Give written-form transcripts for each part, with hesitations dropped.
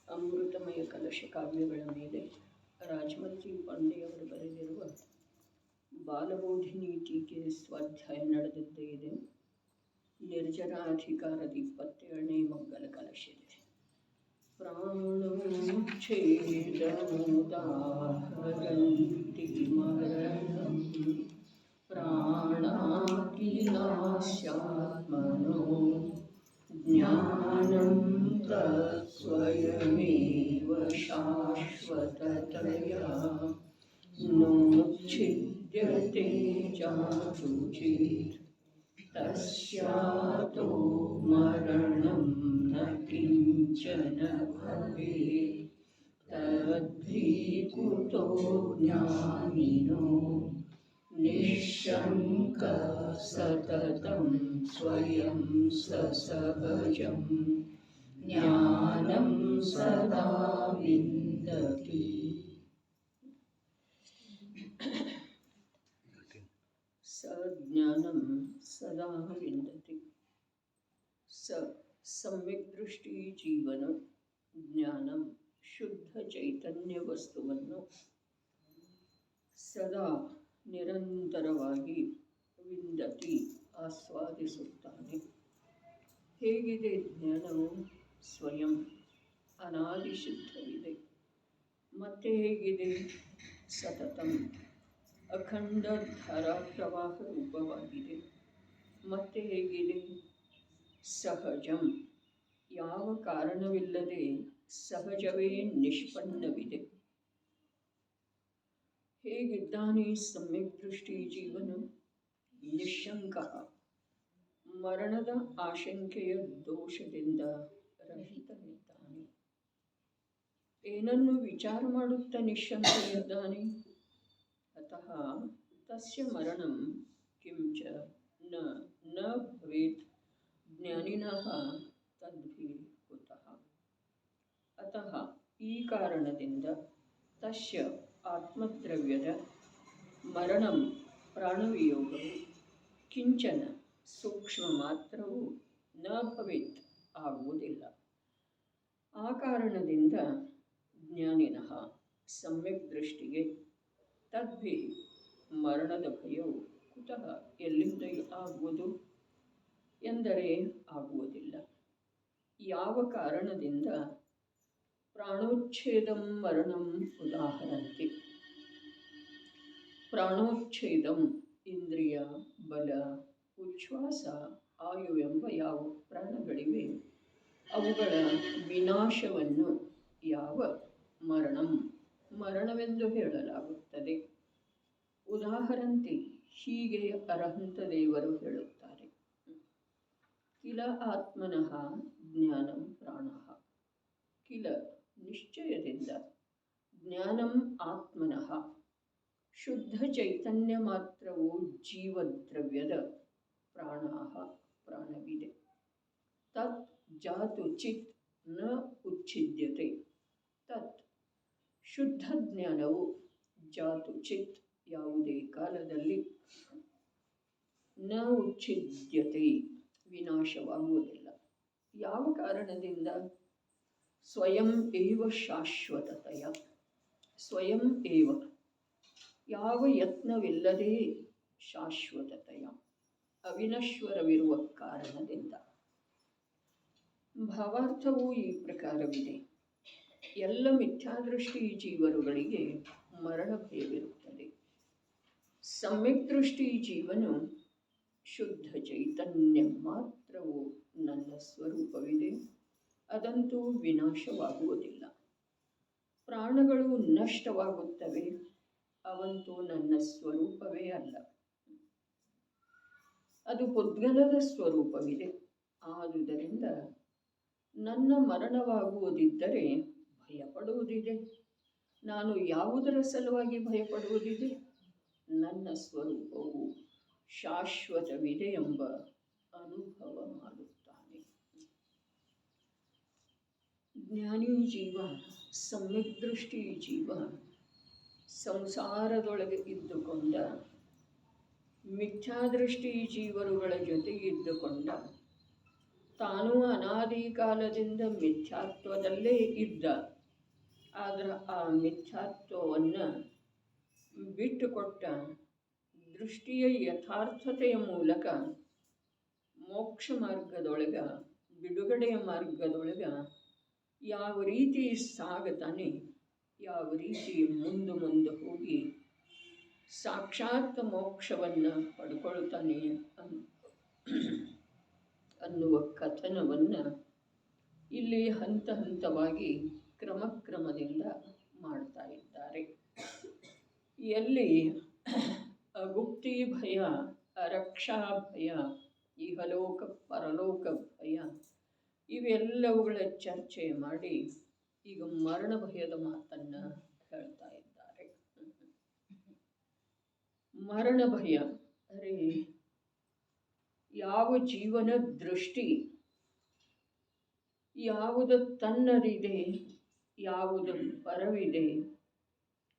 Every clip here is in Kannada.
ಅಮೃತಮಯ ಕಲಶ ಕಾವ್ಯಗಳ ಮೇಲೆ ರಾಜಮಂತ್ರಿ ಪಾಂಡೆಯವರು ಬರೆದಿರುವ ಬಾಲಬೋಧಿನಿ ಟೀಕೆ ಸ್ವಾಧ್ಯಾಯ ನಡೆದಿದ್ದೇ ಇದೆ. ನಿರ್ಜರಾಧಿಕಾರದ 27ನೇ ಮಂಗಲ ಕಲಶಿದೆ. ಪ್ರಾಣೋಚ್ಛೇದಮುದಾಹರಂತಿ ಮರಣಂ ಪ್ರಾಣಾಕಿಲಾಸ್ಯಾತ್ಮನೋ ಜ್ಞಾನಂ ತತ್ಸ್ವಯಮೇವ ಶಾಶ್ವತತಯಾ ನೋಚ್ಛಿದ್ಯತೆ ಜಾತು ಚೇತ್ ತಸ್ಯಾತೋ ಮರಣಂ ನ ಕಿಂಚನ ಭವೇತ್ ತದ್ಧಿ ಕುತೋ ಜ್ಞಾನಿನೋ ನಿಶ್ಶಂಕ ಸತತಂ ಸ್ವಯಂ ಸಸಹಜಂ ಜ್ಞಾನಂ ಸದಾ ವಿಂದತಿ. ಸಜ್ಞಾನಂ ಸದಾ ವಿಂದತಿ. ಸಮ್ಯಕ್ ದೃಷ್ಟಿ ಜೀವನ ಜ್ಞಾನಂ ಶುದ್ಧ ಚೈತನ್ಯ ವಸ್ತುವನ್ನು ಸದಾ ನಿರಂತರವಾಗಿ ವಿಂದತಿ ಆಸ್ವಾದಿಸುತ್ತಾನೆ. ಹೇಗಿದೆ ಜ್ಞಾನವು? ಸ್ವಯಂ ಅನಾದಿ ಶುದ್ಧವಿದೆ. ಮತ್ತೆ ಹೇಗಿದೆ? ಸತತಂ ಅಖಂಡ ಧಾರಾ ಪ್ರವಾಹ ರೂಪವಾಗಿದೆ. ಮತ್ತೆ ಹೇಗಿದೆ? ಸಹಜಂ ಯಾವ ಕಾರಣವಿಲ್ಲದೆ ಸಹಜವೇ ನಿಷ್ಪನ್ನವಿದೆ. ಹೇಗಿದ್ದಾನೆ ಸಮ್ಯಕ್ ದೃಷ್ಟಿ ಜೀವನ? ನಿಶಂಕ ಮರಣದ ಆಶಂಕೆಯ ದೋಷದಿಂದ ರಹಿತನಿದ್ದಾನೆ. ಏನನ್ನು ವಿಚಾರ ಮಾಡುತ್ತಾ ನಿಶಂಕನಿದ್ದಾನೆ? ಅತಃ ತಸ್ಯ ಮರಣಂ ಕಿಂಚ ನ ಭವೇತ್ ಜ್ಞಾನಿನಃ ತದ್ಭಿ ಕುತಃ. ಅತಃ ಈ ಕಾರಣದಿಂದ ತಸ್ಯ ಆತ್ಮದ್ರವ್ಯದ ಮರಣಂ ಪ್ರಾಣವಿಯೋಗವು ಕಿಂಚನ ಸೂಕ್ಷ್ಮ ಮಾತ್ರವೂ ನ ಭವೇತ್ ಆಗುವುದಿಲ್ಲ. ಆ ಕಾರಣದಿಂದ ಜ್ಞಾನಿನಃ ಸಮ್ಯಕ್ ದೃಷ್ಟಿಗೆ ತದ್ಭಿ ಮರಣದ ಭಯವು ಕುತಃ ಎಲ್ಲಿಂದ ಆಗುವುದು ಎಂದರೆ ಆಗುವುದಿಲ್ಲ. ಯಾವ ಕಾರಣದಿಂದ? ಪ್ರಾಣೋಚ್ಛೇದಂ ಮರಣಂ ಉದಾಹರಂತಿ. ಪ್ರಾಣೋಚ್ಛೇದಂ ಇಂದ್ರಿಯ, ಬಲ, ಉಚ್ಛ್ವಾಸ, ಆಯುವೆಂಬ ಯಾವ ಪ್ರಾಣಗಳಿವೆ ಅವುಗಳ ವಿನಾಶವನ್ನು ಯಾವ ಮರಣವೆಂದು ಹೇಳಲಾಗುತ್ತದೆ. ಉದಾಹರಂತಿ ಹೀಗೆ ಅರಹಂತ ದೇವರು ಹೇಳುತ್ತಾರೆ. ಕಿಲ ಆತ್ಮನಃ ಜ್ಞಾನಂ ಪ್ರಾಣಃ. ಕಿಲ ನಿಶ್ಚಯದಿಂದ ಜ್ಞಾನಂ ಆತ್ಮನಃ ಶುದ್ಧ ಚೈತನ್ಯ ಮಾತ್ರವು ಜೀವದ್ರವ್ಯದ ಪ್ರಾಣವಿದೆ. ತತ್ ಜಾತು ಚಿತ್ ನ ಉಚ್ಛಿದ್ಯತೆ. ತತ್ ಶುದ್ಧ ಜ್ಞಾನವು ಜಾತು ಚಿತ್ ಯಾವುದೇ ಕಾಲದಲ್ಲಿ ನ ಉಚ್ಛಿದ್ಯತೆ ವಿನಾಶವಾಗುವುದಿಲ್ಲ. ಯಾವ ಕಾರಣದಿಂದ? ಸ್ವಯಂ ಏವ ಶಾಶ್ವತತೆಯ. ಸ್ವಯಂ ಏವ ಯಾವ ಯತ್ನವಿಲ್ಲದೆ ಶಾಶ್ವತತೆಯ ಅವಿನಶ್ವರವಿರುವ ಕಾರಣದಿಂದ. ಭಾವಾರ್ಥವು ಈ ಪ್ರಕಾರವಿದೆ. ಎಲ್ಲ ಮಿಥ್ಯಾದೃಷ್ಟಿ ಜೀವರುಗಳಿಗೆ ಮರಣ ಭಯವಿರುತ್ತದೆ. ಸಮ್ಯಕ್ ದೃಷ್ಟಿ ಜೀವನು ಶುದ್ಧ ಚೈತನ್ಯ ಮಾತ್ರವು ನನ್ನ ಸ್ವರೂಪವಿದೆ, ಅದಂತೂ ವಿನಾಶವಾಗುವುದಿಲ್ಲ. ಪ್ರಾಣಗಳು ನಷ್ಟವಾಗುತ್ತವೆ, ಅವಂತೂ ನನ್ನ ಸ್ವರೂಪವೇ ಅಲ್ಲ. ಅದು ಪುದ್ಗಲದ ಸ್ವರೂಪವಿದೆ. ಆದುದರಿಂದ ನನ್ನ ಮರಣವಾಗುವುದಿದ್ದರೆ ಭಯಪಡುವುದಿದೆ. ನಾನು ಯಾವುದರ ಸಲುವಾಗಿ ಭಯಪಡುವುದಿದೆ? ನನ್ನ ಸ್ವರೂಪವು ಶಾಶ್ವತವಿದೆ ಎಂಬ ಅನುಭವ ಮಾಡುತ್ತಾನೆ. ಜ್ಞಾನಿ ಜೀವ, ಸಮ್ಯಕ್ ದೃಷ್ಟಿ ಜೀವ ಸಂಸಾರದೊಳಗೆ ಇದ್ದುಕೊಂಡ ಮಿಥ್ಯಾದೃಷ್ಟಿ ಜೀವರುಗಳ ಜೊತೆಗಿದ್ದುಕೊಂಡ ತಾನೂ ಅನಾದಿ ಕಾಲದಿಂದ ಮಿಥ್ಯಾತ್ವದಲ್ಲೇ ಇದ್ದ. ಆದರೆ ಆ ಮಿಥ್ಯಾತ್ವವನ್ನು ಬಿಟ್ಟುಕೊಟ್ಟ ದೃಷ್ಟಿಯ ಯಥಾರ್ಥತೆಯ ಮೂಲಕ ಮೋಕ್ಷ ಮಾರ್ಗದೊಳಗ, ಬಿಡುಗಡೆಯ ಮಾರ್ಗದೊಳಗ ಯಾವ ರೀತಿ ಸಾಗುತ್ತಾನೆ, ಯಾವ ರೀತಿ ಮುಂದೆ ಹೋಗಿ ಸಾಕ್ಷಾತ್ ಮೋಕ್ಷವನ್ನು ಪಡ್ಕೊಳ್ತಾನೆ ಅನ್ನುವ ಕಥನವನ್ನು ಇಲ್ಲಿ ಹಂತ ಹಂತವಾಗಿ ಕ್ರಮದಿಂದ ಮಾಡ್ತಾ ಇದ್ದಾರೆ. ಎಲ್ಲಿ ಅಗುಪ್ತಿ ಭಯ, ಅರಕ್ಷಾ ಭಯ, ಇಹಲೋಕ ಪರಲೋಕ ಭಯ ಇವೆಲ್ಲವುಗಳ ಚರ್ಚೆ ಮಾಡಿ ಈಗ ಮರಣ ಭಯದ ಮಾತನ್ನು ಹೇಳ್ತಾ ಇದ್ದಾರೆ. ಮರಣ ಭಯ ಅರೆ, ಯಾವ ಜೀವನ ದೃಷ್ಟಿ ಯಾವುದು ತನ್ನದಿದೆ, ಯಾವುದು ಪರವಿದೆ,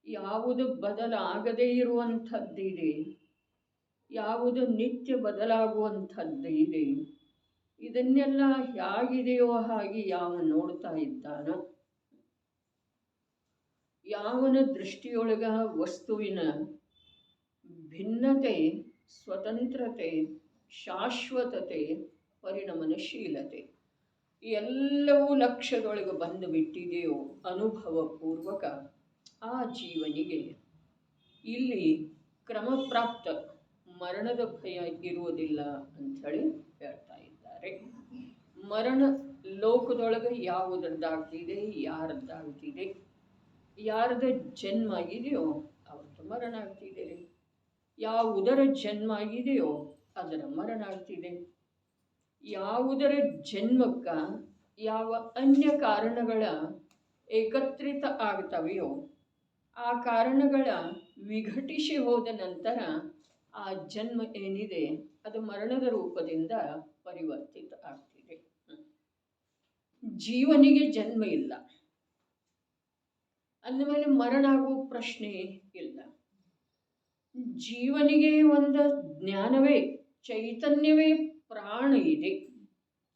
ಯಾವುದು ಬದಲಾಗದೇ ಇರುವಂಥದ್ದಿದೆ, ಯಾವುದು ನಿತ್ಯ ಬದಲಾಗುವಂಥದ್ದಿದೆ, ಇದನ್ನೆಲ್ಲ ಹೇಗಿದೆಯೋ ಹಾಗೆ ಯಾವ ನೋಡ್ತಾ ಇದ್ದಾನೋ, ಯಾವನ ದೃಷ್ಟಿಯೊಳಗ ವಸ್ತುವಿನ ಭಿನ್ನತೆ, ಸ್ವತಂತ್ರತೆ, ಶಾಶ್ವತತೆ, ಪರಿಣಮನಶೀಲತೆ ಎಲ್ಲವೂ ಲಕ್ಷ್ಯದೊಳಗೆ ಬಂದು ಬಿಟ್ಟಿದೆಯೋ ಅನುಭವಪೂರ್ವಕ ಆ ಜೀವನಿಗೆ ಇಲ್ಲಿ ಕ್ರಮಪ್ರಾಪ್ತ ಮರಣದ ಭಯ ಇರುವುದಿಲ್ಲ ಅಂಥೇಳಿ ಹೇಳ್ತಾ ಇದ್ದಾರೆ. ಮರಣ ಲೋಕದೊಳಗೆ ಯಾವುದರದ್ದಾಗ್ತಿದೆ, ಯಾರದ್ದಾಗ್ತಿದೆ, ಯಾರದ ಜನ್ಮ ಆಗಿದೆಯೋ ಅವತ್ತು ಮರಣ ಆಗ್ತಿದೆ, ಯಾವುದರ ಜನ್ಮ ಆಗಿದೆಯೋ ಅದರ ಮರಣ ಆಗ್ತಿದೆ. ಯಾವುದರ ಜನ್ಮಕ್ಕೆ ಯಾವ ಅನ್ಯ ಕಾರಣಗಳ ಏಕತ್ರಿತ ಆಗ್ತವೆಯೋ ಆ ಕಾರಣಗಳ ವಿಘಟಿಸಿ ಹೋದ ನಂತರ ಆ ಜನ್ಮ ಏನಿದೆ ಅದು ಮರಣದ ರೂಪದಿಂದ ಪರಿವರ್ತಿತ ಆಗ್ತಿದೆ. ಜೀವನಿಗೆ ಜನ್ಮ ಇಲ್ಲ ಅಂದಮೇಲೆ ಮರಣ ಆಗುವ ಪ್ರಶ್ನೆ ಇಲ್ಲ. ಜೀವನಿಗೆ ಒಂದು ಜ್ಞಾನವೇ, ಚೈತನ್ಯವೇ ಪ್ರಾಣ ಇದೆ.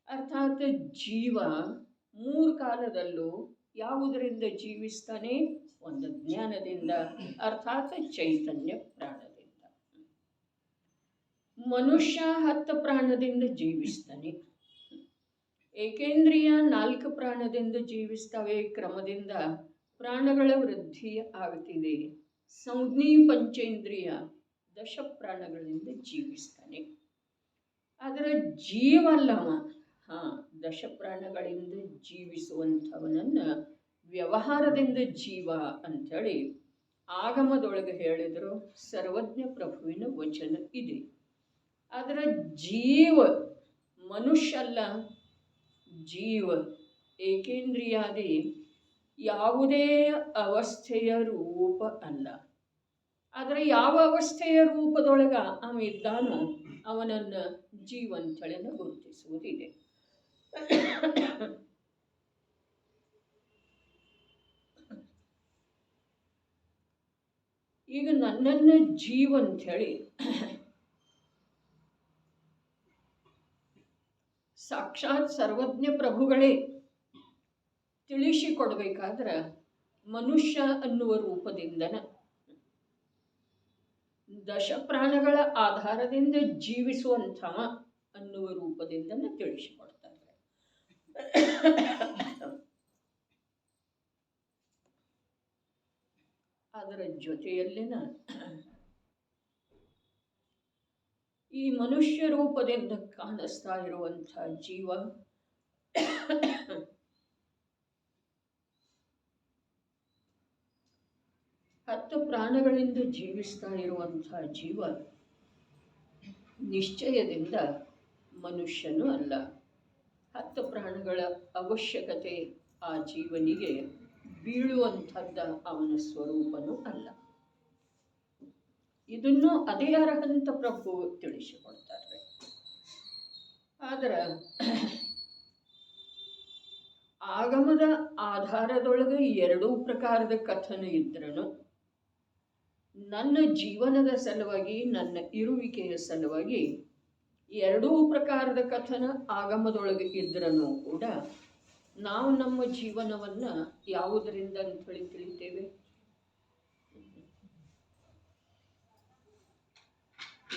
ಅರ್ಥಾತ್ ಜೀವ ಮೂರು ಕಾಲದಲ್ಲೂ ಯಾವುದರಿಂದ ಜೀವಿಸ್ತಾನೆ? ಒಂದು ಜ್ಞಾನದಿಂದ, ಅರ್ಥಾತ್ ಚೈತನ್ಯ ಪ್ರಾಣದಿಂದ. ಮನುಷ್ಯ 10 ಪ್ರಾಣದಿಂದ ಜೀವಿಸ್ತಾನೆ. ಏಕೇಂದ್ರಿಯ 4 ಪ್ರಾಣದಿಂದ ಜೀವಿಸ್ತವೆ. ಕ್ರಮದಿಂದ ಪ್ರಾಣಗಳ ವೃದ್ಧಿ ಆಗ್ತಿದೆ. ಸಂಜ್ಞಿ ಪಂಚೇಂದ್ರಿಯ 10 ಪ್ರಾಣಗಳಿಂದ ಜೀವಿಸ್ತಾನೆ. ಆದರೆ ಜೀವಲ್ಲವ 10 ಪ್ರಾಣಗಳಿಂದ ಜೀವಿಸುವಂಥವನನ್ನು ವ್ಯವಹಾರದಿಂದ ಜೀವ ಅಂಥೇಳಿ ಆಗಮದೊಳಗೆ ಹೇಳಿದರು. ಸರ್ವಜ್ಞ ಪ್ರಭುವಿನ ವಚನ ಇದೆ. ಆದರೆ ಜೀವ ಮನುಷ್ಯ ಅಲ್ಲ, ಜೀವ ಏಕೇಂದ್ರಿಯಾದಿ ಯಾವುದೇ ಅವಸ್ಥೆಯ ರೂಪ ಅಲ್ಲ. ಆದರೆ ಯಾವ ಅವಸ್ಥೆಯ ರೂಪದೊಳಗ ಇದ್ದಾನೋ ಅವನನ್ನು ಜೀವ ಅಂಥೇಳಿ ಗುರುತಿಸುವುದಿದೆ. ಈಗ ನನ್ನನ್ನು ಜೀವ ಅಂಥೇಳಿ ಸಾಕ್ಷಾತ್ ಸರ್ವಜ್ಞ ಪ್ರಭುಗಳೇ ತಿಳಿಸಿಕೊಡ್ಬೇಕಾದ್ರೆ ಮನುಷ್ಯ ಅನ್ನುವ ರೂಪದಿಂದನ 10 ಪ್ರಾಣಗಳ ಆಧಾರದಿಂದ ಜೀವಿಸುವಂಥವ ಅನ್ನುವ ರೂಪದಿಂದನ ತಿಳಿಸಿಕೊಡ್ತಾರೆ. ಅದರ ಜೊತೆಯಲ್ಲಿನ ಈ ಮನುಷ್ಯ ರೂಪದಿಂದ ಕಾಣಿಸ್ತಾ ಇರುವಂಥ ಜೀವ ಹತ್ತು ಪ್ರಾಣಗಳಿಂದ ಜೀವಿಸ್ತಾ ಇರುವಂಥ ಜೀವ ನಿಶ್ಚಯದಿಂದ ಮನುಷ್ಯನೂ ಅಲ್ಲ. 10 ಪ್ರಾಣಗಳ ಅವಶ್ಯಕತೆ ಆ ಜೀವನಿಗೆ ಬೀಳುವಂಥದ್ದ ಅವನ ಸ್ವರೂಪನೂ ಅಲ್ಲ. ಇದನ್ನು ಅದೇ ಅರ್ಹಂತ ಪ್ರಭು ತಿಳಿಸಿಕೊಡ್ತಾರೆ. ಆದರೆ ಆಗಮದ ಆಧಾರದೊಳಗೆ 2 ಪ್ರಕಾರದ ಕಥನ ಇದ್ರೂ ನನ್ನ ಜೀವನದ ಸಲುವಾಗಿ, ನನ್ನ ಇರುವಿಕೆಯ ಸಲುವಾಗಿ ಎರಡೂ ಪ್ರಕಾರದ ಕಥನ ಆಗಮದೊಳಗೆ ಇದ್ರೂ ಕೂಡ ನಾವು ನಮ್ಮ ಜೀವನವನ್ನು ಯಾವುದರಿಂದ ಅಂತ ಹೇಳಿ ತಿಳಿತೇವೆ?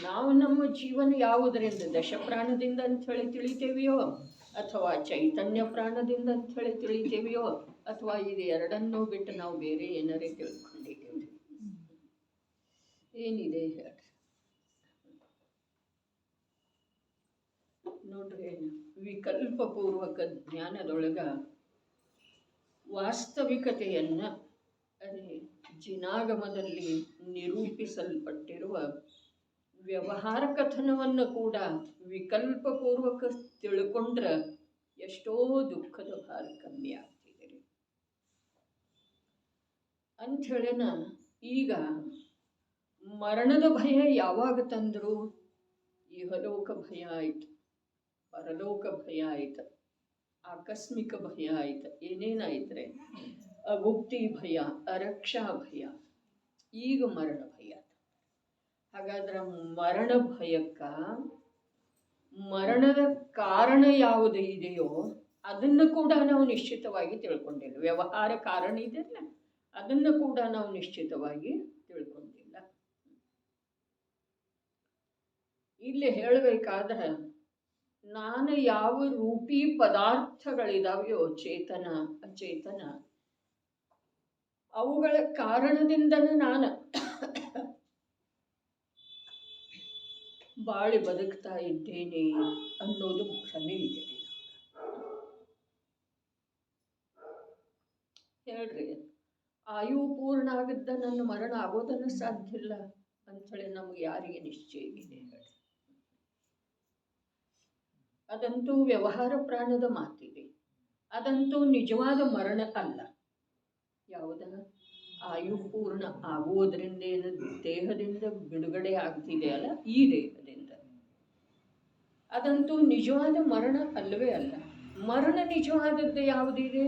ನಾವು ನಮ್ಮ ಜೀವನ ಯಾವುದರಿಂದ, ದಶಪ್ರಾಣದಿಂದ ಅಂತ ಹೇಳಿ ತಿಳಿತೇವೆಯೋ, ಅಥವಾ ಚೈತನ್ಯ ಪ್ರಾಣದಿಂದ ಅಂತ ಹೇಳಿ ತಿಳಿತೇವೆಯೋ, ಅಥವಾ ಇದು ಎರಡನ್ನೂ ಬಿಟ್ಟು ನಾವು ಬೇರೆ ಏನಾರೇ ತಿಳ್ಕೊಂಡಿದ್ದೇವೆ? ಏನಿದೆ ಹೇಳ್ರಿ ನೋಡ್ರಿ. ವಿಕಲ್ಪಪೂರ್ವಕ ಜ್ಞಾನದೊಳಗ ವಾಸ್ತವಿಕತೆಯನ್ನ ಜಿನಾಗಮದಲ್ಲಿ ನಿರೂಪಿಸಲ್ಪಟ್ಟಿರುವ ವ್ಯವಹಾರ ಕಥನವನ್ನು ಕೂಡ ವಿಕಲ್ಪಪೂರ್ವಕ ತಿಳ್ಕೊಂಡ್ರೆ ಎಷ್ಟೋ ದುಃಖದ ಭಾರ ಕಮ್ಮಿ ಆಗ್ತಿದೆ ರೀ ಅಂಥೇಳಿನ. ಈಗ ಮರಣದ ಭಯ ಯಾವಾಗ ತಂದರು? ಇಹಲೋಕ ಭಯ ಆಯ್ತು, ಪರಲೋಕ ಭಯ ಆಯ್ತು, ಆಕಸ್ಮಿಕ ಭಯ ಆಯ್ತು, ಏನೇನಾಯ್ತ್ರೆ ಅಗುಪ್ತಿ ಭಯ, ಅರಕ್ಷಾ ಭಯ, ಈಗ ಮರಣ ಭಯ. ಹಾಗಾದ್ರೆ ಮರಣ ಭಯಕ್ಕ ಮರಣದ ಕಾರಣ ಯಾವುದು ಇದೆಯೋ ಅದನ್ನು ಕೂಡ ನಾವು ನಿಶ್ಚಿತವಾಗಿ ತಿಳ್ಕೊಂಡಿಲ್ಲ. ವ್ಯವಹಾರ ಕಾರಣ ಇದೆಯಲ್ಲ, ಅದನ್ನು ಕೂಡ ನಾವು ನಿಶ್ಚಿತವಾಗಿ ತಿಳ್ಕೊಂಡಿಲ್ಲ. ಇಲ್ಲಿ ಹೇಳಬೇಕಾದ್ರೆ ನಾನು ಯಾವ ರೂಪಿ ಪದಾರ್ಥಗಳಿದಾವೆಯೋ, ಚೇತನ ಅಚೇತನ, ಅವುಗಳ ಕಾರಣದಿಂದನೇ ನಾನು ಬಾಳಿ ಬದುಕ್ತಾ ಇದ್ದೇನೆ ಅನ್ನೋದು ಭ್ರಮೆ ಇದೆ. ಹೇಳ್ರಿ, ಆಯು ಪೂರ್ಣ ಆಗಿದ್ದ ನನ್ನ ಮರಣ ಆಗೋದನ್ನು ಸಾಧ್ಯ ಇಲ್ಲ ಅಂಥೇಳಿ ನಮ್ಗೆ ಯಾರಿಗೆ ನಿಶ್ಚಯ ಇದೆ? ಅದಂತೂ ವ್ಯವಹಾರ ಪ್ರಾಣದ ಮಾತಿದೆ. ಅದಂತೂ ನಿಜವಾದ ಮರಣ ಅಲ್ಲ. ಯಾವುದ ಆಯು ಪೂರ್ಣ ಆಗುವುದರಿಂದ ಏನು ದೇಹದಿಂದ ಬಿಡುಗಡೆ ಆಗ್ತಿದೆ ಅಲ್ಲ, ಈ ದೇಹದಿಂದ, ಅದಂತೂ ನಿಜವಾದ ಮರಣ ಅಲ್ಲವೇ ಅಲ್ಲ. ಮರಣ ನಿಜವಾದದ್ದು ಯಾವುದಿದೆ?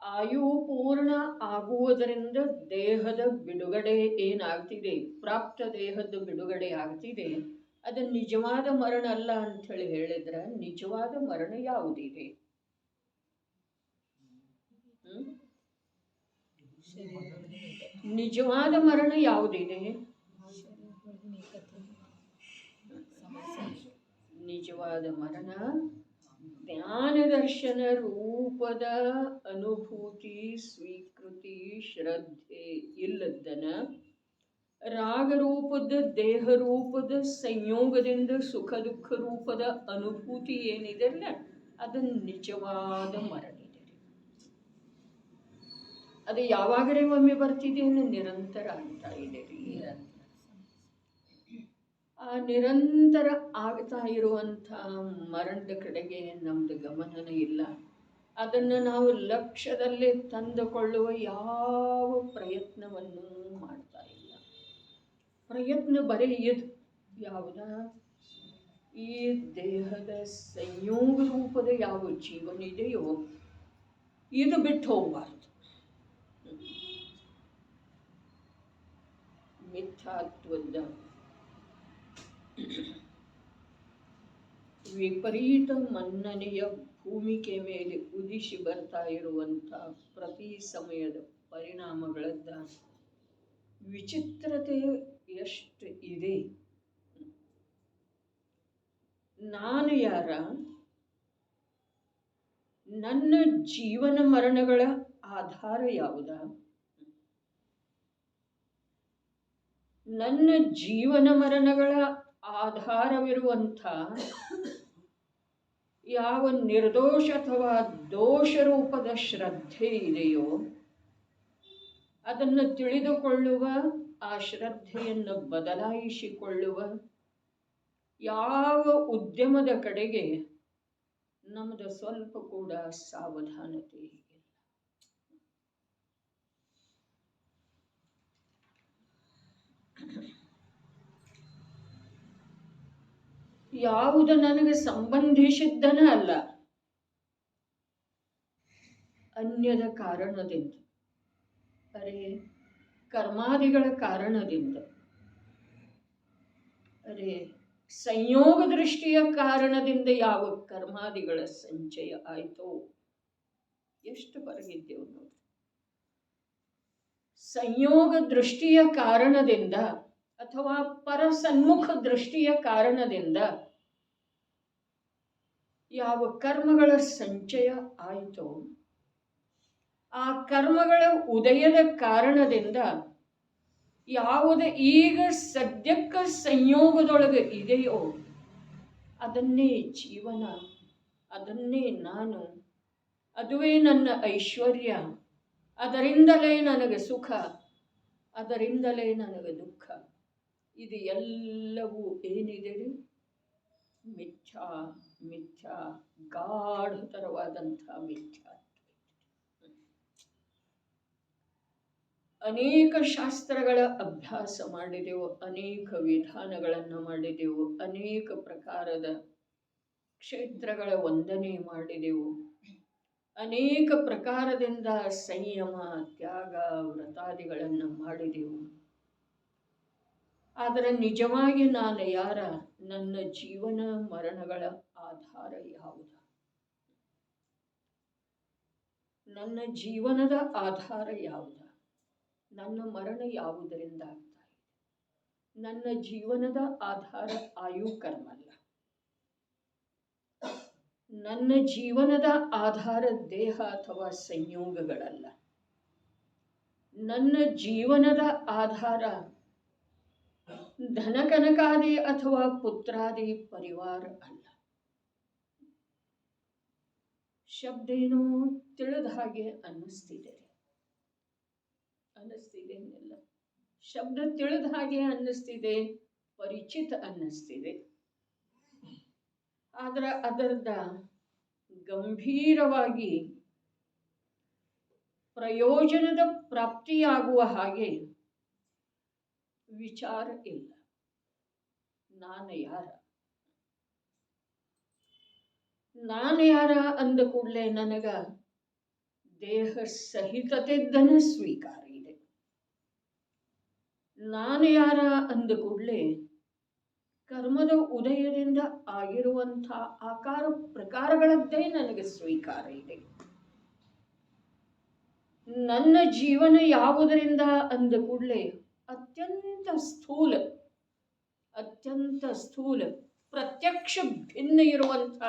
ಆಯು ಪೂರ್ಣ ಆಗುವುದರಿಂದ ದೇಹದ ಬಿಡುಗಡೆ ಏನಾಗ್ತಿದೆ, ಪ್ರಾಪ್ತ ದೇಹದ ಬಿಡುಗಡೆ ಆಗ್ತಿದೆ, ಅದು ನಿಜವಾದ ಮರಣ ಅಲ್ಲ ಅಂಥೇಳಿ ಹೇಳಿದ್ರೆ ನಿಜವಾದ ಮರಣ ಯಾವುದಿದೆ? ನಿಜವಾದ ಮರಣ ಯಾವುದಿದೆ? ನಿಜವಾದ ಮರಣ ಜ್ಞಾನದರ್ಶನ ರೂಪದ ಅನುಭೂತಿ, ಸ್ವೀಕೃತಿ, ಶ್ರದ್ಧೆ ಇಲ್ಲದನ ರಾಗರೂಪದ ದೇಹ ರೂಪದ ಸಂಯೋಗದಿಂದ ಸುಖ ದುಃಖ ರೂಪದ ಅನುಭೂತಿ ಏನಿದೆ ಅಲ್ಲ, ಅದು ನಿಜವಾದ ಮರಣ ಇದೆ. ಅದು ಯಾವಾಗಲೇ ಒಮ್ಮೆ ಬರ್ತಿದೆ, ನಿರಂತರ ಆಗ್ತಾ ಇದೆ ರೀ. ಆ ನಿರಂತರ ಆಗ್ತಾ ಇರುವಂಥ ಮರಣದ ಕಡೆಗೆ ನಮ್ದು ಗಮನನ ಇಲ್ಲ. ಅದನ್ನು ನಾವು ಲಕ್ಷ್ಯದಲ್ಲೇ ತಂದುಕೊಳ್ಳುವ ಯಾವ ಪ್ರಯತ್ನವನ್ನು ಮಾಡ್ತಾ ಇಲ್ಲ. ಪ್ರಯತ್ನ ಬರೀ ಇದು ಯಾವುದ, ಈ ದೇಹದ ಸಂಯೋಗ ರೂಪದ ಯಾವ ಜೀವನ ಇದೆಯೋ ಇದು ಬಿಟ್ಟು ಹೋಗಬಾರ್ದು. ಮಿಥ್ಯಾತ್ವದ ವಿಪರೀತ ಮನ್ನಣೆಯ ಭೂಮಿಕೆ ಮೇಲೆ ಉದಿಸಿ ಬರ್ತಾ ಇರುವಂಥ ಪ್ರತಿ ಸಮಯದ ಪರಿಣಾಮಗಳದ್ದ ವಿಚಿತ್ರತೆ ಎಷ್ಟು ಇದೆ. ನಾನು ಯಾರ? ನನ್ನ ಜೀವನ ಮರಣಗಳ ಆಧಾರ ಯಾವುದ? ನನ್ನ ಜೀವನ ಮರಣಗಳ ಆಧಾರವಿರುವಂಥ ಯಾವ ನಿರ್ದೋಷ ಅಥವಾ ದೋಷ ರೂಪದ ಶ್ರದ್ಧೆ ಇದೆಯೋ ಅದನ್ನು ತಿಳಿದುಕೊಳ್ಳುವ, ಆ ಶ್ರದ್ಧೆಯನ್ನು ಬದಲಾಯಿಸಿಕೊಳ್ಳುವ ಯಾವ ಉದ್ಯಮದ ಕಡೆಗೆ ನಮ್ಮದು ಸ್ವಲ್ಪ ಕೂಡ ಸಾವಧಾನತೆ ಇಲ್ಲ. ಯಾವುದು ನನಗೆ ಸಂಬಂಧಿಸಿದ್ದನ ಅಲ್ಲ, ಅನ್ಯದ ಕಾರಣದಿಂದ, ಅರೆ ಕರ್ಮಾದಿಗಳ ಕಾರಣದಿಂದ ಅರೆ ಸಂಯೋಗ ದೃಷ್ಟಿಯ ಕಾರಣದಿಂದ ಯಾವ ಕರ್ಮಾದಿಗಳ ಸಂಚಯ ಆಯಿತೋ ಎಷ್ಟು ಬರಗಿದ್ದೇವು ನೋಡಿ. ಸಂಯೋಗ ದೃಷ್ಟಿಯ ಕಾರಣದಿಂದ ಅಥವಾ ಪರಸನ್ಮುಖ ದೃಷ್ಟಿಯ ಕಾರಣದಿಂದ ಯಾವ ಕರ್ಮಗಳ ಸಂಚಯ ಆಯಿತೋ ಆ ಕರ್ಮಗಳ ಉದಯದ ಕಾರಣದಿಂದ ಯಾವುದೇ ಈಗ ಸದ್ಯಕ್ಕ ಸಂಯೋಗದೊಳಗೆ ಇದೆಯೋ ಅದನ್ನೇ ಜೀವನ, ಅದನ್ನೇ ನಾನು, ಅದುವೇ ನನ್ನ ಐಶ್ವರ್ಯ, ಅದರಿಂದಲೇ ನನಗೆ ಸುಖ, ಅದರಿಂದಲೇ ನನಗೆ ದುಃಖ. ಇದು ಎಲ್ಲವೂ ಏನಿದೆ ಮಿಥ್ಯಾ, ಮಿಥ್ಯಾ, ಗಾಢತರವಾದಂಥ ಮಿಥ್ಯಾ. ಅನೇಕ ಶಾಸ್ತ್ರಗಳ ಅಭ್ಯಾಸ ಮಾಡಿದೆವು, ಅನೇಕ ವಿಧಾನಗಳನ್ನು ಮಾಡಿದೆವು, ಅನೇಕ ಪ್ರಕಾರದ ಕ್ಷೇತ್ರಗಳ ವಂದನೆ ಮಾಡಿದೆವು, ಅನೇಕ ಪ್ರಕಾರದಿಂದ ಸಂಯಮ, ತ್ಯಾಗ, ವ್ರತಾದಿಗಳನ್ನು ಮಾಡಿದೆವು. ಆದರೆ ನಿಜವಾಗಿ ನಾನು ಯಾರ? ನನ್ನ ಜೀವನ ಮರಣಗಳ ಆಧಾರ ಯಾವುದು? ನನ್ನ ಜೀವನದ ಆಧಾರ ಯಾವುದು? ನನ್ನ ಮರಣ ಯಾವುದರಿಂದ ಆಗ್ತಾ ಇದೆ? ನನ್ನ ಜೀವನದ ಆಧಾರ ಆಯು ಕರ್ಮ ಅಲ್ಲ. ನನ್ನ ಜೀವನದ ಆಧಾರ ದೇಹ ಅಥವಾ ಸಂಯೋಗಗಳಲ್ಲ. ನನ್ನ ಜೀವನದ ಆಧಾರ ಧನ ಕನಕಾದಿ ಅಥವಾ ಪುತ್ರಾದಿ ಪರಿವಾರ ಅಲ್ಲ. ಶಬ್ದ ಏನೋ ತಿಳಿದ ಹಾಗೆ ಅನ್ನಿಸ್ತಿದೆ ಅನ್ನಿಸ್ತಿದೆಯಲ್ಲ. ಶಬ್ದ ತಿಳಿದ ಹಾಗೆ ಅನ್ನಿಸ್ತಿದೆ, ಪರಿಚಿತ ಅನ್ನಿಸ್ತಿದೆ. ಆದ್ರೆ ಅದರದ ಗಂಭೀರವಾಗಿ ಪ್ರಯೋಜನದ ಪ್ರಾಪ್ತಿಯಾಗುವ ಹಾಗೆ ವಿಚಾರ ಇಲ್ಲ. ನಾನು ಯಾರ? ನಾನು ಯಾರ ಅಂದ ಕೂಡಲೇ ನನಗ ದೇಹ ಸಹಿತತೆದ್ದನ ಸ್ವೀಕಾರ ಇದೆ. ನಾನು ಯಾರ ಅಂದ ಕೂಡಲೇ ಕರ್ಮದ ಉದಯದಿಂದ ಆಗಿರುವಂಥ ಆಕಾರ ಪ್ರಕಾರಗಳದ್ದೇ ನನಗೆ ಸ್ವೀಕಾರ ಇದೆ. ನನ್ನ ಜೀವನ ಯಾವುದರಿಂದ ಅಂದ ಕೂಡಲೇ ಅತ್ಯಂತ ಸ್ಥೂಲ ಪ್ರತ್ಯಕ್ಷ ಭಿನ್ನ ಇರುವಂಥ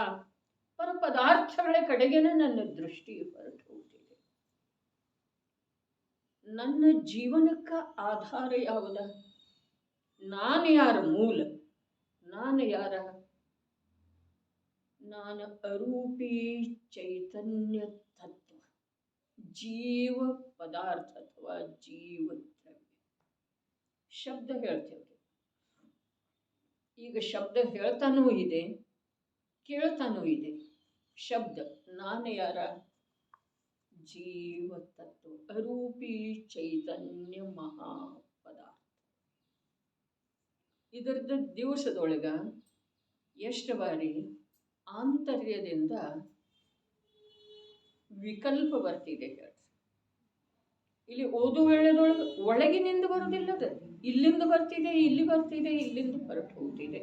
ಪರಪದಾರ್ಥಗಳ ಕಡೆಗೇನೆ ನನ್ನ ದೃಷ್ಟಿ ಹೊರಟು ಹೋಗ್ತಿದೆ. ನನ್ನ ಜೀವನಕ್ಕ ಆಧಾರ ಯಾವುದ? ನಾನು ಯಾರ ಮೂಲ? ನಾನು ಯಾರ? ನಾನು ಅರೂಪಿ ಚೈತನ್ಯ ತತ್ವ, ಜೀವ ಪದಾರ್ಥ ಅಥವಾ ಜೀವ ದ್ರವ್ಯ. ಶಬ್ದ ಹೇಳ್ತೇವೆ. ಈಗ ಶಬ್ದ ಹೇಳ್ತಾನೂ ಇದೆ, ಕೇಳ್ತಾನೂ ಇದೆ. ಶಬ್ದ ನಾನು ಯಾರ? ಜೀವ ತತ್ವ, ಅರೂಪಿ ಚೈತನ್ಯ ಮಹಾ ಪದಾರ್ಥ. ಇದರದ್ದು ದಿವಸದೊಳಗ ಎಷ್ಟು ಬಾರಿ ಆಂತರ್ಯದಿಂದ ವಿಕಲ್ಪ ಬರ್ತಿದೆ ಹೇಳಿ. ಇಲ್ಲಿ ಓದು ವೇಳೆದೊಳಗೆ ಒಳಗಿನಿಂದ ಬರುವುದಿಲ್ಲ, ಅದು ಇಲ್ಲಿಂದ ಬರ್ತಿದೆ, ಇಲ್ಲಿ ಬರ್ತಿದೆ, ಇಲ್ಲಿಂದ ಹೊರಟು ಹೋಗ್ತಿದೆ.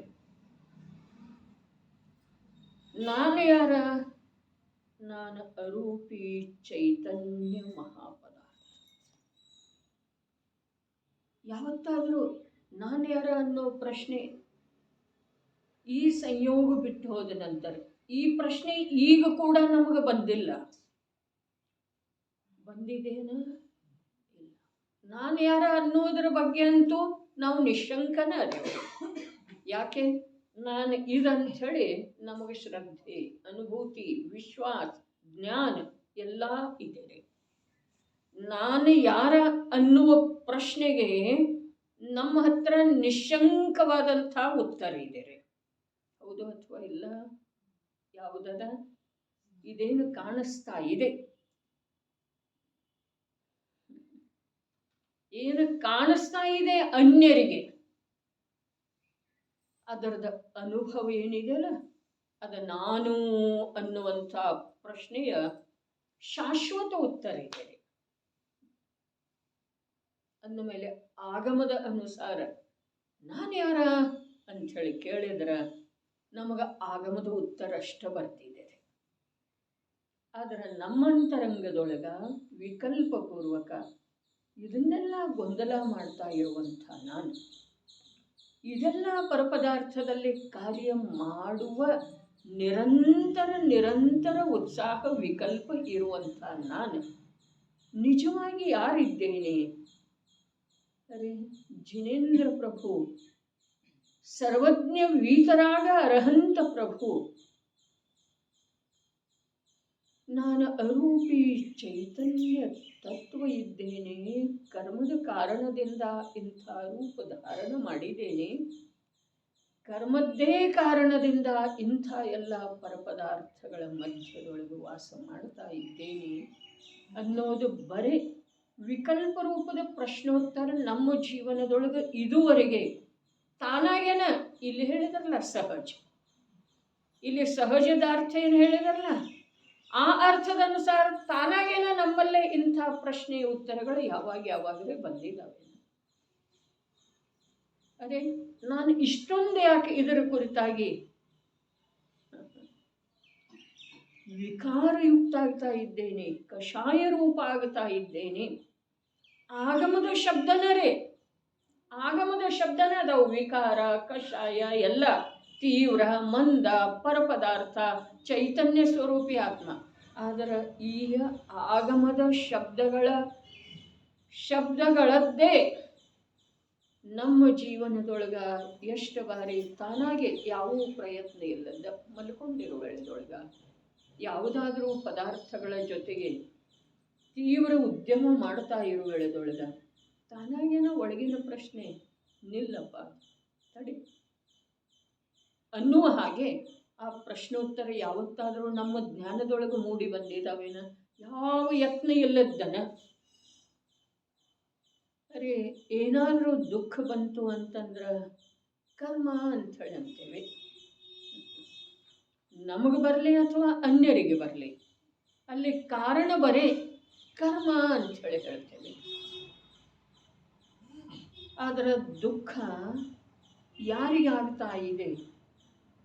ನಾನು ಯಾರ? ನಾನು ಅರೂಪಿ ಚೈತನ್ಯ ಮಹಾಪದಾರ್ಥ. ಯಾವತ್ತಾದರೂ ನಾನು ಯಾರ ಅನ್ನೋ ಪ್ರಶ್ನೆ ಈ ಸಂಯೋಗ ಬಿಟ್ಟು ಹೋದ ನಂತರ ಈ ಪ್ರಶ್ನೆ ಈಗ ಕೂಡ ನಮಗೆ ಬಂದಿಲ್ಲ. ಬಂದಿದೇನ? ಇಲ್ಲ. ನಾನು ಯಾರ ಅನ್ನೋದರ ಬಗ್ಗೆ ಅಂತೂ ನಾವು ನಿಶಂಕನ ಅದೇವು. ಯಾಕೆ? ನಾನು ಇದಂತ ಹೇಳಿ ನಮಗೆ ಶ್ರದ್ಧೆ, ಅನುಭೂತಿ, ವಿಶ್ವಾಸ, ಜ್ಞಾನ ಎಲ್ಲ ಇದೆ. ನಾನು ಯಾರ ಅನ್ನುವ ಪ್ರಶ್ನೆಗೆ ನಮ್ಮ ಹತ್ರ ನಿಶಂಕವಾದಂಥ ಉತ್ತರ ಇದೆ. ಹೌದು ಅಥವಾ ಇಲ್ಲ? ಯಾವುದದ? ಇದೇನು ಕಾಣಿಸ್ತಾ ಇದೆ? ಏನು ಕಾಣಿಸ್ತಾ ಇದೆ ಅನ್ಯರಿಗೆ, ಅದರದ ಅನುಭವ ಏನಿದೆಯಲ್ಲ, ಅದ ನಾನು ಅನ್ನುವಂಥ ಪ್ರಶ್ನೆಯ ಶಾಶ್ವತ ಉತ್ತರ ಇದೆ. ಅಂದಮೇಲೆ ಆಗಮದ ಅನುಸಾರ ನಾನು ಯಾರ ಅಂಥೇಳಿ ಕೇಳಿದ್ರೆ ನಮಗೆ ಆಗಮದ ಉತ್ತರ ಅಷ್ಟ ಬರ್ತಿದೆ. ಆದರೆ ನಮ್ಮಂತರಂಗದೊಳಗ ವಿಕಲ್ಪಪೂರ್ವಕ ಇದನ್ನೆಲ್ಲ ಗೊಂದಲ ಮಾಡ್ತಾ ಇರುವಂಥ ನಾನು, ಇದೆಲ್ಲ ಪರಪದಾರ್ಥದಲ್ಲಿ ಕಾರ್ಯ ಮಾಡುವ ನಿರಂತರ ಉತ್ಸಾಹ ವಿಕಲ್ಪ ಇರುವಂಥ ನಾನು ನಿಜವಾಗಿ ಯಾರಿದ್ದೇನೆ? ಅರೆ ಜಿನೇಂದ್ರ ಪ್ರಭು, ಸರ್ವಜ್ಞ ವೀತರಾಗ ಅರ್ಹಂತ ಪ್ರಭು, ನಾನು ಅರೂಪಿ ಚೈತನ್ಯ ತತ್ವ ಇದ್ದೇನೆ. ಕರ್ಮದ ಕಾರಣದಿಂದ ಇಂಥ ರೂಪ ಧಾರಣ ಮಾಡಿದ್ದೇನೆ. ಕರ್ಮದ್ದೇ ಕಾರಣದಿಂದ ಇಂಥ ಎಲ್ಲ ಪರಪದಾರ್ಥಗಳ ಮಧ್ಯದೊಳಗೆ ವಾಸ ಮಾಡ್ತಾ ಇದ್ದೇನೆ ಅನ್ನೋದು ಬರೀ ವಿಕಲ್ಪ ರೂಪದ ಪ್ರಶ್ನೋತ್ತರ ನಮ್ಮ ಜೀವನದೊಳಗೆ ಇದುವರೆಗೆ ತಾನಾಗೇನ ಇಲ್ಲಿ ಹೇಳಿದ್ರಲ್ಲ ಸಹಜ. ಇಲ್ಲಿ ಸಹಜದ ಅರ್ಥ ಏನು ಹೇಳಿದ್ರಲ್ಲ, ಆ ಅರ್ಥದ ಅನುಸಾರ ತಾನಾಗೇನ ನಮ್ಮಲ್ಲೇ ಇಂಥ ಪ್ರಶ್ನೆಯ ಉತ್ತರಗಳು ಯಾವಾಗಲೇ ಬಂದಿದ್ದಾವೆ. ಅದೇ ನಾನು ಇಷ್ಟೊಂದು ಯಾಕೆ ಇದರ ಕುರಿತಾಗಿ ವಿಕಾರಯುಕ್ತ ಆಗ್ತಾ ಇದ್ದೇನೆ, ಕಷಾಯ ರೂಪ ಆಗ್ತಾ ಇದ್ದೇನೆ? ಆಗಮದ ಶಬ್ದನೇ ಅದಾವು. ವಿಕಾರ, ಕಷಾಯ ಎಲ್ಲ ತೀವ್ರ, ಮಂದ, ಪರಪದಾರ್ಥ, ಚೈತನ್ಯ ಸ್ವರೂಪಿ ಆತ್ಮ. ಆದರೆ ಈಗ ಆಗಮದ ಶಬ್ದಗಳದ್ದೇ ನಮ್ಮ ಜೀವನದೊಳಗ ಎಷ್ಟು ಬಾರಿ ತಾನಾಗೆ ಯಾವ ಪ್ರಯತ್ನ ಇಲ್ಲದ ಮಲ್ಕೊಂಡಿರೋ ವೇಳೆದೊಳಗ ಯಾವುದಾದ್ರೂ ಪದಾರ್ಥಗಳ ಜೊತೆಗೆ ತೀವ್ರ ಉದ್ಯಮ ಮಾಡ್ತಾ ಇರೋ ವೇಳೆದೊಳಗ ತಾನಾಗೇನ ಒಳಗಿನ ಪ್ರಶ್ನೆ, ನಿಲ್ಲಪ್ಪ ತಡಿ ಅನ್ನುವ ಹಾಗೆ ಆ ಪ್ರಶ್ನೋತ್ತರ ಯಾವತ್ತಾದರೂ ನಮ್ಮ ಜ್ಞಾನದೊಳಗೆ ಮೂಡಿ ಬಂದಿದ್ದಾವೇನ? ಯಾವ ಯತ್ನ ಇಲ್ಲದ್ದನ. ಅರೆ ಏನಾದರೂ ದುಃಖ ಬಂತು ಅಂತಂದ್ರೆ ಕರ್ಮ ಅಂಥೇಳಿ ಅಂತೇವೆ. ನಮಗೆ ಬರಲಿ ಅಥವಾ ಅನ್ಯರಿಗೆ ಬರಲಿ, ಅಲ್ಲಿ ಕಾರಣ ಬರೇ ಕರ್ಮ ಅಂಥೇಳಿ ಹೇಳ್ತೇವೆ. ಆದರೆ ದುಃಖ ಯಾರಿಗಾಗ್ತಾ ಇದೆ?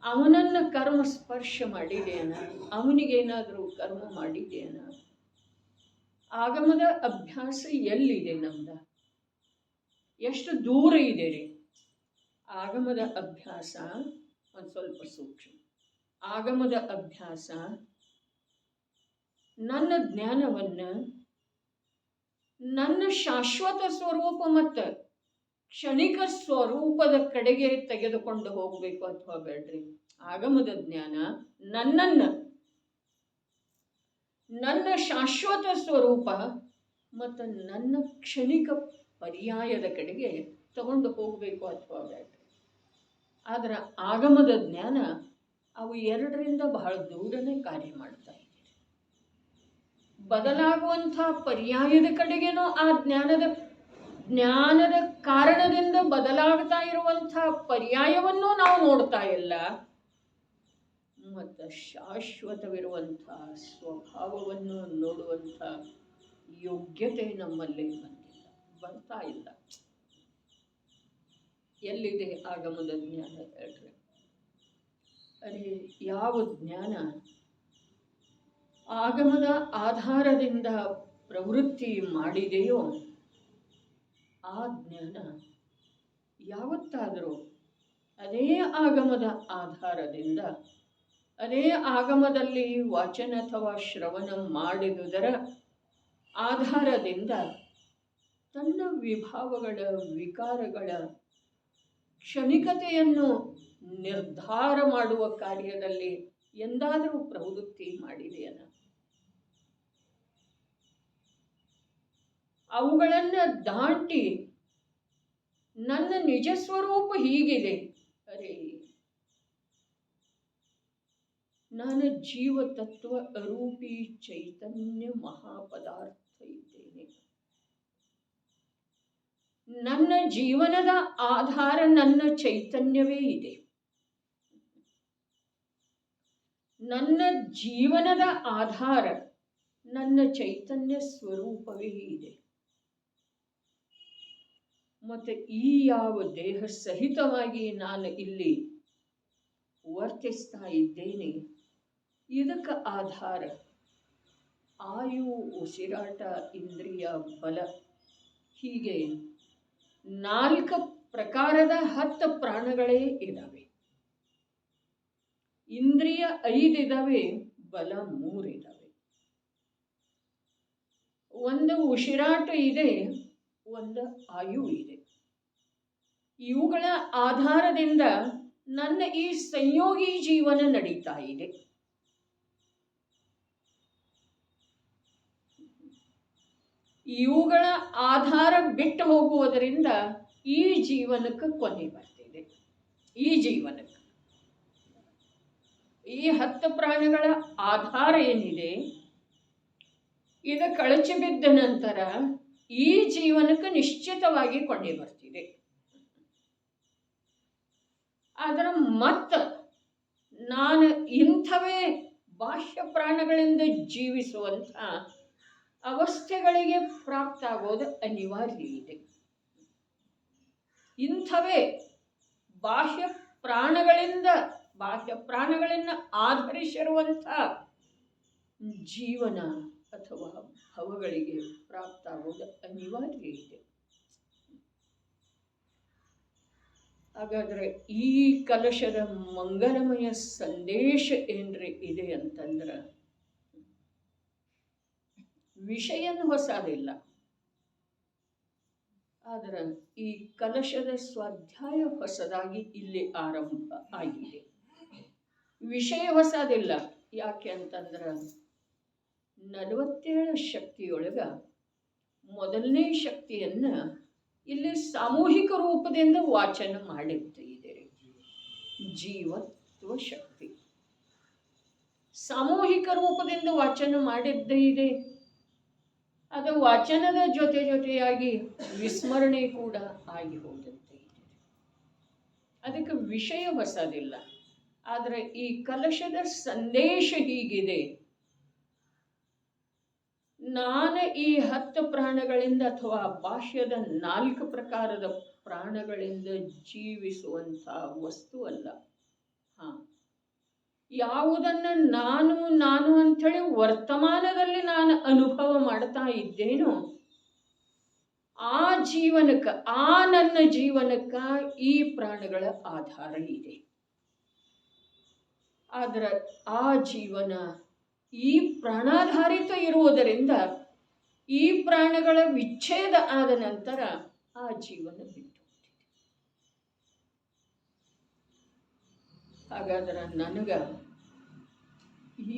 ಅವನನ್ನು ಕರ್ಮ ಸ್ಪರ್ಶ ಮಾಡಿದೆಯನ? ಅವನಿಗೇನಾದರೂ ಕರ್ಮ ಮಾಡಿದೆಯನ? ಆಗಮದ ಅಭ್ಯಾಸ ಎಲ್ಲಿದೆ ನಮ್ದ? ಎಷ್ಟು ದೂರ ಇದೆ ರೀ ಆಗಮದ ಅಭ್ಯಾಸ? ಒಂದು ಸ್ವಲ್ಪ ಸೂಕ್ಷ್ಮ. ಆಗಮದ ಅಭ್ಯಾಸ ನನ್ನ ಜ್ಞಾನವನ್ನು ನನ್ನ ಶಾಶ್ವತ ಸ್ವರೂಪ ಮತ್ತು ಕ್ಷಣಿಕ ಸ್ವರೂಪದ ಕಡೆಗೆ ತೆಗೆದುಕೊಂಡು ಹೋಗಬೇಕು ಅಥವಾ ಬೇಡ್ರಿ? ಆಗಮದ ಜ್ಞಾನ ನನ್ನ ಶಾಶ್ವತ ಸ್ವರೂಪ ಮತ್ತು ನನ್ನ ಕ್ಷಣಿಕ ಪರ್ಯಾಯದ ಕಡೆಗೆ ತಗೊಂಡು ಹೋಗಬೇಕು ಅಥವಾ ಬೇಡ್ರಿ? ಆದರೆ ಆಗಮದ ಜ್ಞಾನ ಅವು ಎರಡರಿಂದ ಬಹಳ ದೂರನೇ ಕಾರ್ಯ ಮಾಡ್ತಾ ಇದೆ. ಬದಲಾಗುವಂಥ ಪರ್ಯಾಯದ ಕಡೆಗೇನೋ ಆ ಜ್ಞಾನದ ಕಾರಣದಿಂದ ಬದಲಾಗ್ತಾ ಇರುವಂಥ ಪರ್ಯಾಯವನ್ನು ನಾವು ನೋಡ್ತಾ ಇಲ್ಲ. ಮತ್ತು ಶಾಶ್ವತವಿರುವಂಥ ಸ್ವಭಾವವನ್ನು ನೋಡುವಂಥ ಯೋಗ್ಯತೆ ನಮ್ಮಲ್ಲಿ ಬರ್ತಾ ಇಲ್ಲ. ಎಲ್ಲಿದೆ ಆಗಮದ ಜ್ಞಾನ ಹೇಳ್ರಿ? ಅರೆ ಯಾವ ಜ್ಞಾನ ಆಗಮದ ಆಧಾರದಿಂದ ಪ್ರವೃತ್ತಿ ಮಾಡಿದೆಯೋ ಆ ಜ್ಞಾನ ಯಾವತ್ತಾದರೂ ಅದೇ ಆಗಮದ ಆಧಾರದಿಂದ, ಅದೇ ಆಗಮದಲ್ಲಿ ವಾಚನ ಅಥವಾ ಶ್ರವಣ ಮಾಡಿದುದರ ಆಧಾರದಿಂದ ತನ್ನ ವಿಭಾವಗಳ, ವಿಕಾರಗಳ ಕ್ಷಣಿಕತೆಯನ್ನು ನಿರ್ಧಾರ ಮಾಡುವ ಕಾರ್ಯದಲ್ಲಿ ಎಂದಾದರೂ ಪ್ರವೃತ್ತಿ ಮಾಡಿದೆಯನ? ಅವುಗಳನ್ನು ದಾಟಿ ನನ್ನ ನಿಜ ಸ್ವರೂಪ ಹೀಗಿದೆ, ಅರೆ ನಾನು ಜೀವತತ್ವ ಅರೂಪಿ ಚೈತನ್ಯ ಮಹಾಪದಾರ್ಥ ಇದ್ದೇನೆ. ನನ್ನ ಜೀವನದ ಆಧಾರ ನನ್ನ ಚೈತನ್ಯವೇ ಇದೆ. ನನ್ನ ಜೀವನದ ಆಧಾರ ನನ್ನ ಚೈತನ್ಯ ಸ್ವರೂಪವೇ ಇದೆ. ಮತ್ತು ಈ ಯಾವ ದೇಹ ಸಹಿತವಾಗಿ ನಾನು ಇಲ್ಲಿ ವರ್ತಿಸ್ತಾ ಇದ್ದೇನೆ, ಇದಕ್ಕೆ ಆಧಾರ ಆಯು, ಉಸಿರಾಟ, ಇಂದ್ರಿಯ, ಬಲ, ಹೀಗೆ 4 ಪ್ರಕಾರದ 10 ಪ್ರಾಣಗಳೇ ಇದ್ದಾವೆ. ಇಂದ್ರಿಯ 5 ಇದ್ದಾವೆ, ಬಲ 3 ಇದ್ದಾವೆ. ಒಂದು ಉಸಿರಾಟ ಇದೆ, ಒಂದು ಆಯು ಇದೆ. ಇವುಗಳ ಆಧಾರದಿಂದ ನನ್ನ ಈ ಸಂಯೋಗಿ ಜೀವನ ನಡೀತಾ ಇದೆ. ಇವುಗಳ ಆಧಾರ ಬಿಟ್ಟು ಹೋಗುವುದರಿಂದ ಈ ಜೀವನಕ್ಕೆ ಕೊನೆ ಬರ್ತಿದೆ. ಈ ಜೀವನಕ್ಕೆ ಈ 10 ಪ್ರಾಣಗಳ ಆಧಾರ ಏನಿದೆ, ಇದು ಕಳಚಿ ಬಿದ್ದ ನಂತರ ಈ ಜೀವನಕ್ಕೆ ನಿಶ್ಚಿತವಾಗಿ ಕೊನೆ ಬರ್ತಿದೆ. ಆದರೆ ಮತ್ತೆ ನಾನು ಇಂಥವೇ ಬಾಹ್ಯ ಪ್ರಾಣಗಳಿಂದ ಜೀವಿಸುವಂಥ ಅವಸ್ಥೆಗಳಿಗೆ ಪ್ರಾಪ್ತ ಆಗೋದು ಅನಿವಾರ್ಯ ಇದೆ. ಇಂಥವೇ ಬಾಹ್ಯ ಪ್ರಾಣಗಳನ್ನು ಆಧರಿಸಿರುವಂಥ ಜೀವನ ಅಥವಾ ಭವಗಳಿಗೆ ಪ್ರಾಪ್ತ ಆಗೋದು ಅನಿವಾರ್ಯ ಇದೆ. ಹಾಗಾದ್ರೆ ಈ ಕಲಶದ ಮಂಗಲಮಯ ಸಂದೇಶ ಏನ್ರಿ ಇದೆ ಅಂತಂದ್ರೆ, ವಿಷಯನ ಹೊಸದಿಲ್ಲ, ಆದರೆ ಈ ಕಲಶದ ಸ್ವಾಧ್ಯಾಯ ಹೊಸದಾಗಿ ಇಲ್ಲಿ ಆರಂಭ ಆಗಿದೆ. ವಿಷಯ ಹೊಸದಿಲ್ಲ. ಯಾಕೆ ಅಂತಂದ್ರೆ 47 ಶಕ್ತಿಯೊಳಗ ಮೊದಲನೇ ಶಕ್ತಿಯನ್ನ ಇಲ್ಲಿ ಸಾಮೂಹಿಕ ರೂಪದಿಂದ ವಾಚನ ಮಾಡಿದ್ದೀರಿ. ಜೀವತ್ವ ಶಕ್ತಿ ಸಾಮೂಹಿಕ ರೂಪದಿಂದ ವಾಚನ ಮಾಡಿದ್ದೇ ಇದೆ. ಅದು ವಾಚನದ ಜೊತೆಯಾಗಿ ವಿಸ್ಮರಣೆ ಕೂಡ ಆಗಿ ಹೋದಂತೆ ಇದೆ. ಅದಕ್ಕೆ ವಿಷಯ ಹೊಸದಿಲ್ಲ. ಆದರೆ ಈ ಕಲಶದ ಸಂದೇಶ ಹೀಗಿದೆ: ನಾನು ಈ 10 ಪ್ರಾಣಗಳಿಂದ ಅಥವಾ ಬಾಹ್ಯದ 4 ಪ್ರಕಾರದ ಪ್ರಾಣಗಳಿಂದ ಜೀವಿಸುವಂಥ ವಸ್ತು ಅಲ್ಲ. ಯಾವುದನ್ನು ನಾನು ಅಂಥೇಳಿ ವರ್ತಮಾನದಲ್ಲಿ ನಾನು ಅನುಭವ ಮಾಡ್ತಾ ಇದ್ದೇನೋ ಆ ಜೀವನಕ್ಕೆ, ನನ್ನ ಜೀವನಕ್ಕೆ ಈ ಪ್ರಾಣಗಳ ಆಧಾರ ಇದೆ. ಆದರೆ ಆ ಜೀವನ ಈ ಪ್ರಾಣಾಧಾರಿತ ಇರುವುದರಿಂದ ಈ ಪ್ರಾಣಗಳ ವಿಚ್ಛೇದ ಆದ ನಂತರ ಆ ಜೀವನ ಬಿಟ್ಟು ಹೋಗ್ತಿದೆ. ಹಾಗಾದ್ರೆ ನನಗೆ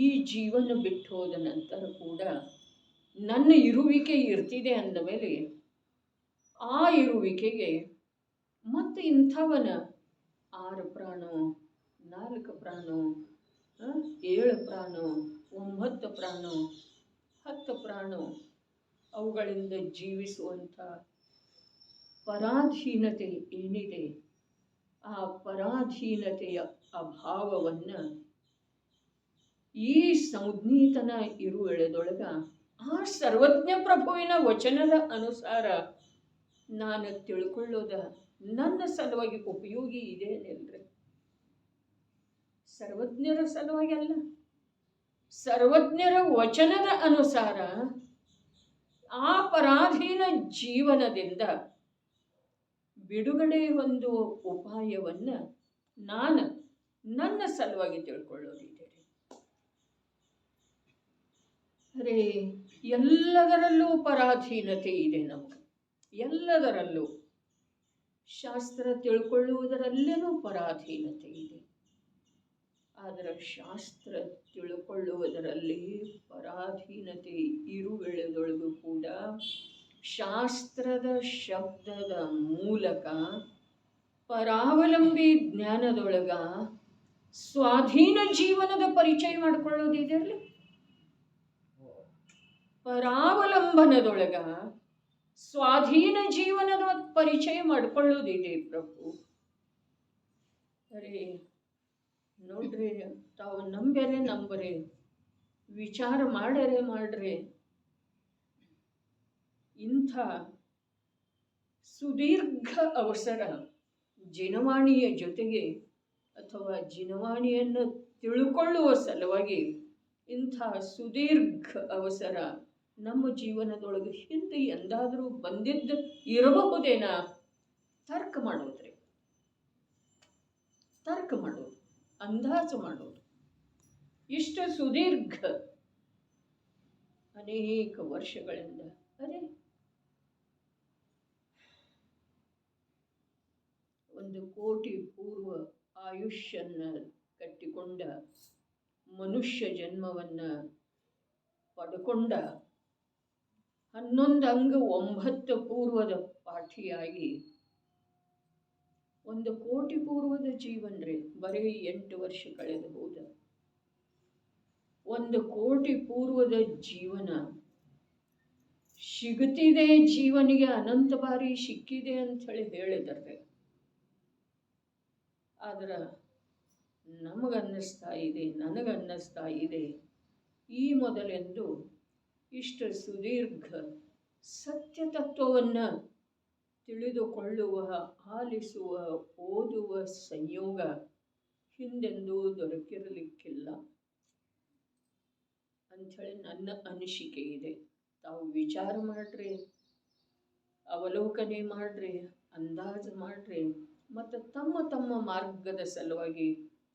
ಈ ಜೀವನ ಬಿಟ್ಟು ಹೋದ ನಂತರ ಕೂಡ ನನ್ನ ಇರುವಿಕೆ ಇರ್ತಿದೆ ಅಂದ ಮೇಲೆ ಆ ಇರುವಿಕೆಗೆ ಮತ್ತು ಇಂಥವನ 6 ಪ್ರಾಣ, 4 ಪ್ರಾಣ, 7 ಪ್ರಾಣ, 9 ಪ್ರಾಣ, 10 ಪ್ರಾಣ, ಅವುಗಳಿಂದ ಜೀವಿಸುವಂಥ ಪರಾಧೀನತೆ ಏನಿದೆ, ಆ ಪರಾಧೀನತೆಯ ಅಭಾವವನ್ನು ಈ ಸಂಜ್ಞೀತನ ಇರುವೆಳೆದೊಳಗ ಆ ಸರ್ವಜ್ಞ ಪ್ರಭುವಿನ ವಚನದ ಅನುಸಾರ ನಾನು ತಿಳ್ಕೊಳ್ಳೋದ ನನ್ನ ಸಲುವಾಗಿ ಉಪಯೋಗಿ ಇದೆ ಅಲ್ರಿ. ಸರ್ವಜ್ಞರ ಸಲುವಾಗಿ ಅಲ್ಲ, ಸರ್ವಜ್ಞರ ವಚನದ ಅನುಸಾರ ಆ ಪರಾಧೀನ ಜೀವನದಿಂದ ಬಿಡುಗಡೆ ಹೊಂದುವ ಉಪಾಯವನ್ನು ನಾನು ನನ್ನ ಸಲುವಾಗಿ ತಿಳ್ಕೊಳ್ಳೋದಿದೆ. ಅರೆ, ಎಲ್ಲದರಲ್ಲೂ ಪರಾಧೀನತೆ ಇದೆ ನಮಗೆ, ಎಲ್ಲದರಲ್ಲೂ. ಶಾಸ್ತ್ರ ತಿಳ್ಕೊಳ್ಳುವುದರಲ್ಲೇನೂ ಪರಾಧೀನತೆ ಇದೆ. ಆದರೆ ಶಾಸ್ತ್ರ ತಿಳ್ಕೊಳ್ಳುವುದರಲ್ಲಿ ಪರಾಧೀನತೆ ಇರುವೆಳೆದೊಳಗೂ ಕೂಡ ಶಾಸ್ತ್ರದ ಶಬ್ದದ ಮೂಲಕ ಪರಾವಲಂಬಿ ಜ್ಞಾನದೊಳಗ ಸ್ವಾಧೀನ ಜೀವನದ ಪರಿಚಯ ಮಾಡಿಕೊಳ್ಳೋದಿದೆಯಲ್ಲ. ಪರಾವಲಂಬನದೊಳಗ ಸ್ವಾಧೀನ ಜೀವನದ ಪರಿಚಯ ಮಾಡಿಕೊಳ್ಳೋದಿದೆ ಪ್ರಭು. ಅರೆ ನೋಡ್ರಿ, ತಾವು ನಂಬರೆ ವಿಚಾರ ಮಾಡ್ರೆ ಇಂಥ ಸುದೀರ್ಘ ಅವಸರ ಜಿನವಾಣಿಯ ಜೊತೆಗೆ ಅಥವಾ ಜಿನವಾಣಿಯನ್ನು ತಿಳ್ಕೊಳ್ಳುವ ಸಲುವಾಗಿ ಇಂಥ ಸುದೀರ್ಘ ಅವಸರ ನಮ್ಮ ಜೀವನದೊಳಗೆ ಹಿಂದೆ ಎಂದಾದರೂ ಬಂದಿದ್ದು ಇರಬಹುದೇನಾ? ತರ್ಕ ಮಾಡೋದ್ರಿ, ತರ್ಕ ಮಾಡೋದು, ಅಂದಾಜು ಮಾಡೋದು. ಇಷ್ಟು ಸುದೀರ್ಘ ಅನೇಕ ವರ್ಷಗಳಿಂದ ಅದೇ 1 ಕೋಟಿ ಪೂರ್ವ ಆಯುಷ್ಯನ್ನ ಕಟ್ಟಿಕೊಂಡ ಮನುಷ್ಯ ಜನ್ಮವನ್ನು ಪಡ್ಕೊಂಡ 11 ಅಂಗ 9 ಪೂರ್ವದ ಪಾಠಿಯಾಗಿ 1 ಕೋಟಿ ಪೂರ್ವದ ಜೀವನ ರೀ, ಬರೀ 8 ವರ್ಷ ಕಳೆದು ಹೋದ 1 ಕೋಟಿ ಪೂರ್ವದ ಜೀವನ ಸಿಗುತ್ತಿದೆ, ಜೀವನಿಗೆ ಅನಂತ ಬಾರಿ ಸಿಕ್ಕಿದೆ ಅಂತ ಹೇಳಿದರೆ, ಆದ್ರೆ ನಮಗನ್ನಿಸ್ತಾ ಇದೆ, ನನಗನ್ನಿಸ್ತಾ ಇದೆ, ಈ ಮೊದಲೆಂದು ಇಷ್ಟು ಸುದೀರ್ಘ ಸತ್ಯ ತತ್ವವನ್ನು ತಿಳಿದುಕೊಳ್ಳುವ, ಆಲಿಸುವ, ಓದುವ ಸಂಯೋಗ ಹಿಂದೆಂದೂ ದೊರಕಿರಲಿಕ್ಕಿಲ್ಲ ಅಂಥೇಳಿ ನನ್ನ ಅನಿಸಿಕೆ ಇದೆ. ತಾವು ವಿಚಾರ ಮಾಡ್ರಿ, ಅವಲೋಕನೆ ಮಾಡ್ರಿ, ಅಂದಾಜು ಮಾಡ್ರಿ, ಮತ್ತು ತಮ್ಮ ತಮ್ಮ ಮಾರ್ಗದ ಸಲುವಾಗಿ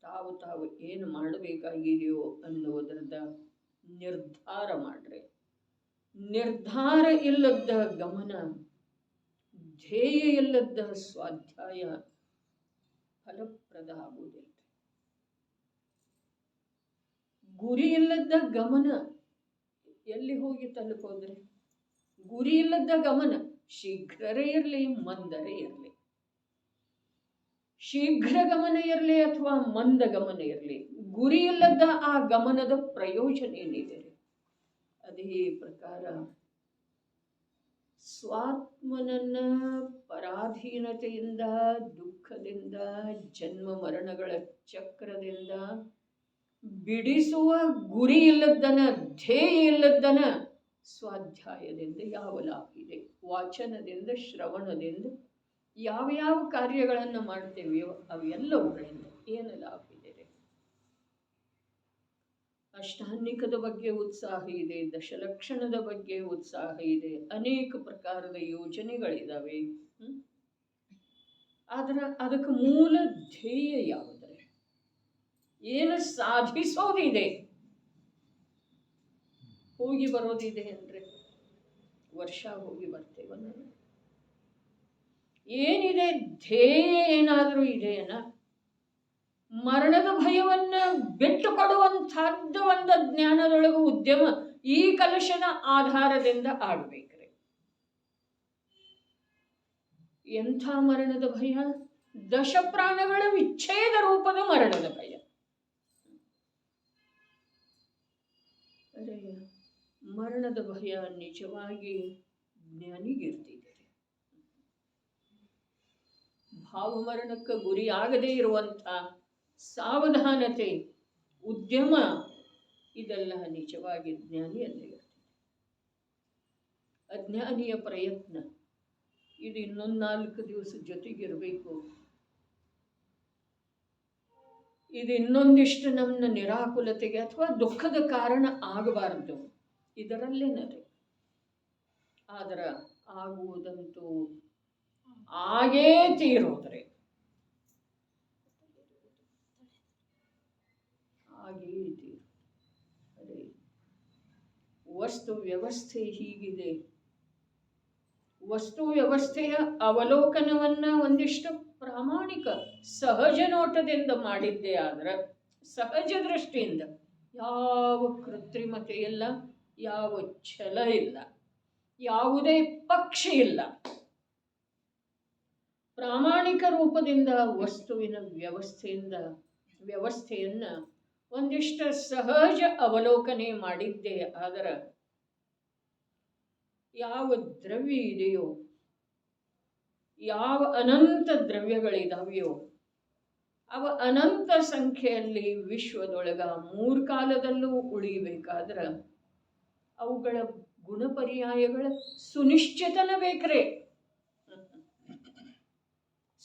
ತಾವು ಏನು ಮಾಡಬೇಕಾಗಿದೆಯೋ ಅನ್ನುವುದರದ ನಿರ್ಧಾರ ಮಾಡ್ರಿ. ನಿರ್ಧಾರ ಇಲ್ಲದ ಗಮನ, ಧ್ಯೇಯ ಇಲ್ಲದ ಸ್ವಾಧ್ಯಾಯ ಫಲಪ್ರದ ಆಗುವುದಿಲ್ಲ. ಗುರಿ ಇಲ್ಲದ ಗಮನ ಎಲ್ಲಿ ಹೋಗಿ ತಲುಪೋದ್ರಿ? ಗುರಿ ಇಲ್ಲದ ಗಮನ ಶೀಘ್ರರೇ ಇರಲಿ, ಮಂದರೇ ಇರಲಿ, ಶೀಘ್ರ ಗಮನ ಇರಲಿ ಅಥವಾ ಮಂದ ಗಮನ ಇರಲಿ, ಗುರಿ ಇಲ್ಲದ ಆ ಗಮನದ ಪ್ರಯೋಜನ ಏನಿದೆ? ಅದೇ ಪ್ರಕಾರ ಸ್ವಾತ್ಮನನ್ನ ಪರಾಧೀನತೆಯಿಂದ, ದುಃಖದಿಂದ, ಜನ್ಮ ಮರಣಗಳ ಚಕ್ರದಿಂದ ಬಿಡಿಸುವ ಗುರಿ ಇಲ್ಲದನ, ಧ್ಯೇಯ ಇಲ್ಲದನ ಸ್ವಾಧ್ಯಾಯದಿಂದ ಯಾವ ಲಾಭ ಇದೆ? ವಾಚನದಿಂದ, ಶ್ರವಣದಿಂದ ಯಾವ ಕಾರ್ಯಗಳನ್ನು ಮಾಡ್ತೇವೆಯೋ ಅವೆಲ್ಲವುಗಳಿಂದ ಏನು ಲಾಭ ಇದೆ? ಅಷ್ಟಾನ್ನಿಕದ ಬಗ್ಗೆ ಉತ್ಸಾಹ ಇದೆ, ದಶಲಕ್ಷಣದ ಬಗ್ಗೆ ಉತ್ಸಾಹ ಇದೆ, ಅನೇಕ ಪ್ರಕಾರದ ಯೋಜನೆಗಳಿದ್ದಾವೆ. ಆದ್ರೆ ಅದಕ್ಕೆ ಮೂಲ ಧ್ಯೇಯ ಯಾವುದ್ರೆ? ಏನು ಸಾಧಿಸೋದಿದೆ? ಹೋಗಿ ಬರೋದಿದೆ ಅಂದ್ರೆ ವರ್ಷ ಹೋಗಿ ಬರ್ತೇವ ನಾನು? ಏನಿದೆ ಧ್ಯೇಯ? ಏನಾದರೂ ಇದೆಯನ? ಮರಣದ ಭಯವನ್ನ ಬಿಟ್ಟು ಕೊಡುವಂಥದ್ದು ಒಂದು ಜ್ಞಾನದೊಳಗೆ ಉದ್ಯಮ ಈ ಕಲಶದ ಆಧಾರದಿಂದ ಆಗಬೇಕ್ರಿ. ಎಂಥ ಮರಣದ ಭಯ? ದಶಪ್ರಾಣಗಳ ವಿಚ್ಛೇದ ರೂಪದ ಮರಣದ ಭಯ. ಅರೆ, ಮರಣದ ಭಯ ನಿಜವಾಗಿ ಜ್ಞಾನಿಗಿರ್ತಿದೆ. ಭಾವಮರಣಕ್ಕೆ ಗುರಿಯಾಗದೇ ಇರುವಂಥ ಸಾವಧಾನತೆ, ಉದ್ಯಮ, ಇದೆಲ್ಲ ನಿಜವಾಗಿ ಜ್ಞಾನಿಯಲ್ಲೇ ಇರ್ತದೆ. ಅಜ್ಞಾನಿಯ ಪ್ರಯತ್ನ ಇದು ಇನ್ನೊಂದು 4 ದಿವಸ ಜೊತೆಗಿರಬೇಕು, ಇದು ಇನ್ನೊಂದಿಷ್ಟು ನಮ್ಮ ನಿರಾಕುಲತೆಗೆ ಅಥವಾ ದುಃಖದ ಕಾರಣ ಆಗಬಾರದು, ಇದರಲ್ಲೇನದೆ. ಆದ್ರೆ ಆಗುವುದಂತೂ ಆಗೇ ತೀರೋದ್ರೆ, ಆಗೇ ತೀರು. ಅದೇ ವಸ್ತು ವ್ಯವಸ್ಥೆ ಹೀಗಿದೆ. ವಸ್ತು ವ್ಯವಸ್ಥೆಯ ಅವಲೋಕನವನ್ನ ಒಂದಿಷ್ಟು ಪ್ರಾಮಾಣಿಕ ಸಹಜ ನೋಟದಿಂದ ಮಾಡಿದ್ದೇ ಆದ್ರೆ, ಸಹಜ ದೃಷ್ಟಿಯಿಂದ ಯಾವ ಕೃತ್ರಿಮತೆ ಇಲ್ಲ, ಯಾವ ಛಲ ಇಲ್ಲ, ಯಾವುದೇ ಪಕ್ಷ ಇಲ್ಲ. ಪ್ರಾಮಾಣಿಕ ರೂಪದಿಂದ ವಸ್ತುವಿನ ವ್ಯವಸ್ಥೆಯನ್ನ ಒಂದಿಷ್ಟು ಸಹಜ ಅವಲೋಕನೆ ಮಾಡಿದ್ದೇ ಆದರೆ, ಯಾವ ದ್ರವ್ಯ ಇದೆಯೋ, ಯಾವ ಅನಂತ ದ್ರವ್ಯಗಳಿದಾವೆಯೋ, ಅವ ಅನಂತ ಸಂಖ್ಯೆಯಲ್ಲಿ ವಿಶ್ವದೊಳಗ 3 ಕಾಲದಲ್ಲೂ ಉಳಿಬೇಕಾದ್ರೆ ಅವುಗಳ ಗುಣಪರ್ಯಾಯಗಳ ಸುನಿಶ್ಚಿತನ ಬೇಕ್ರೆ.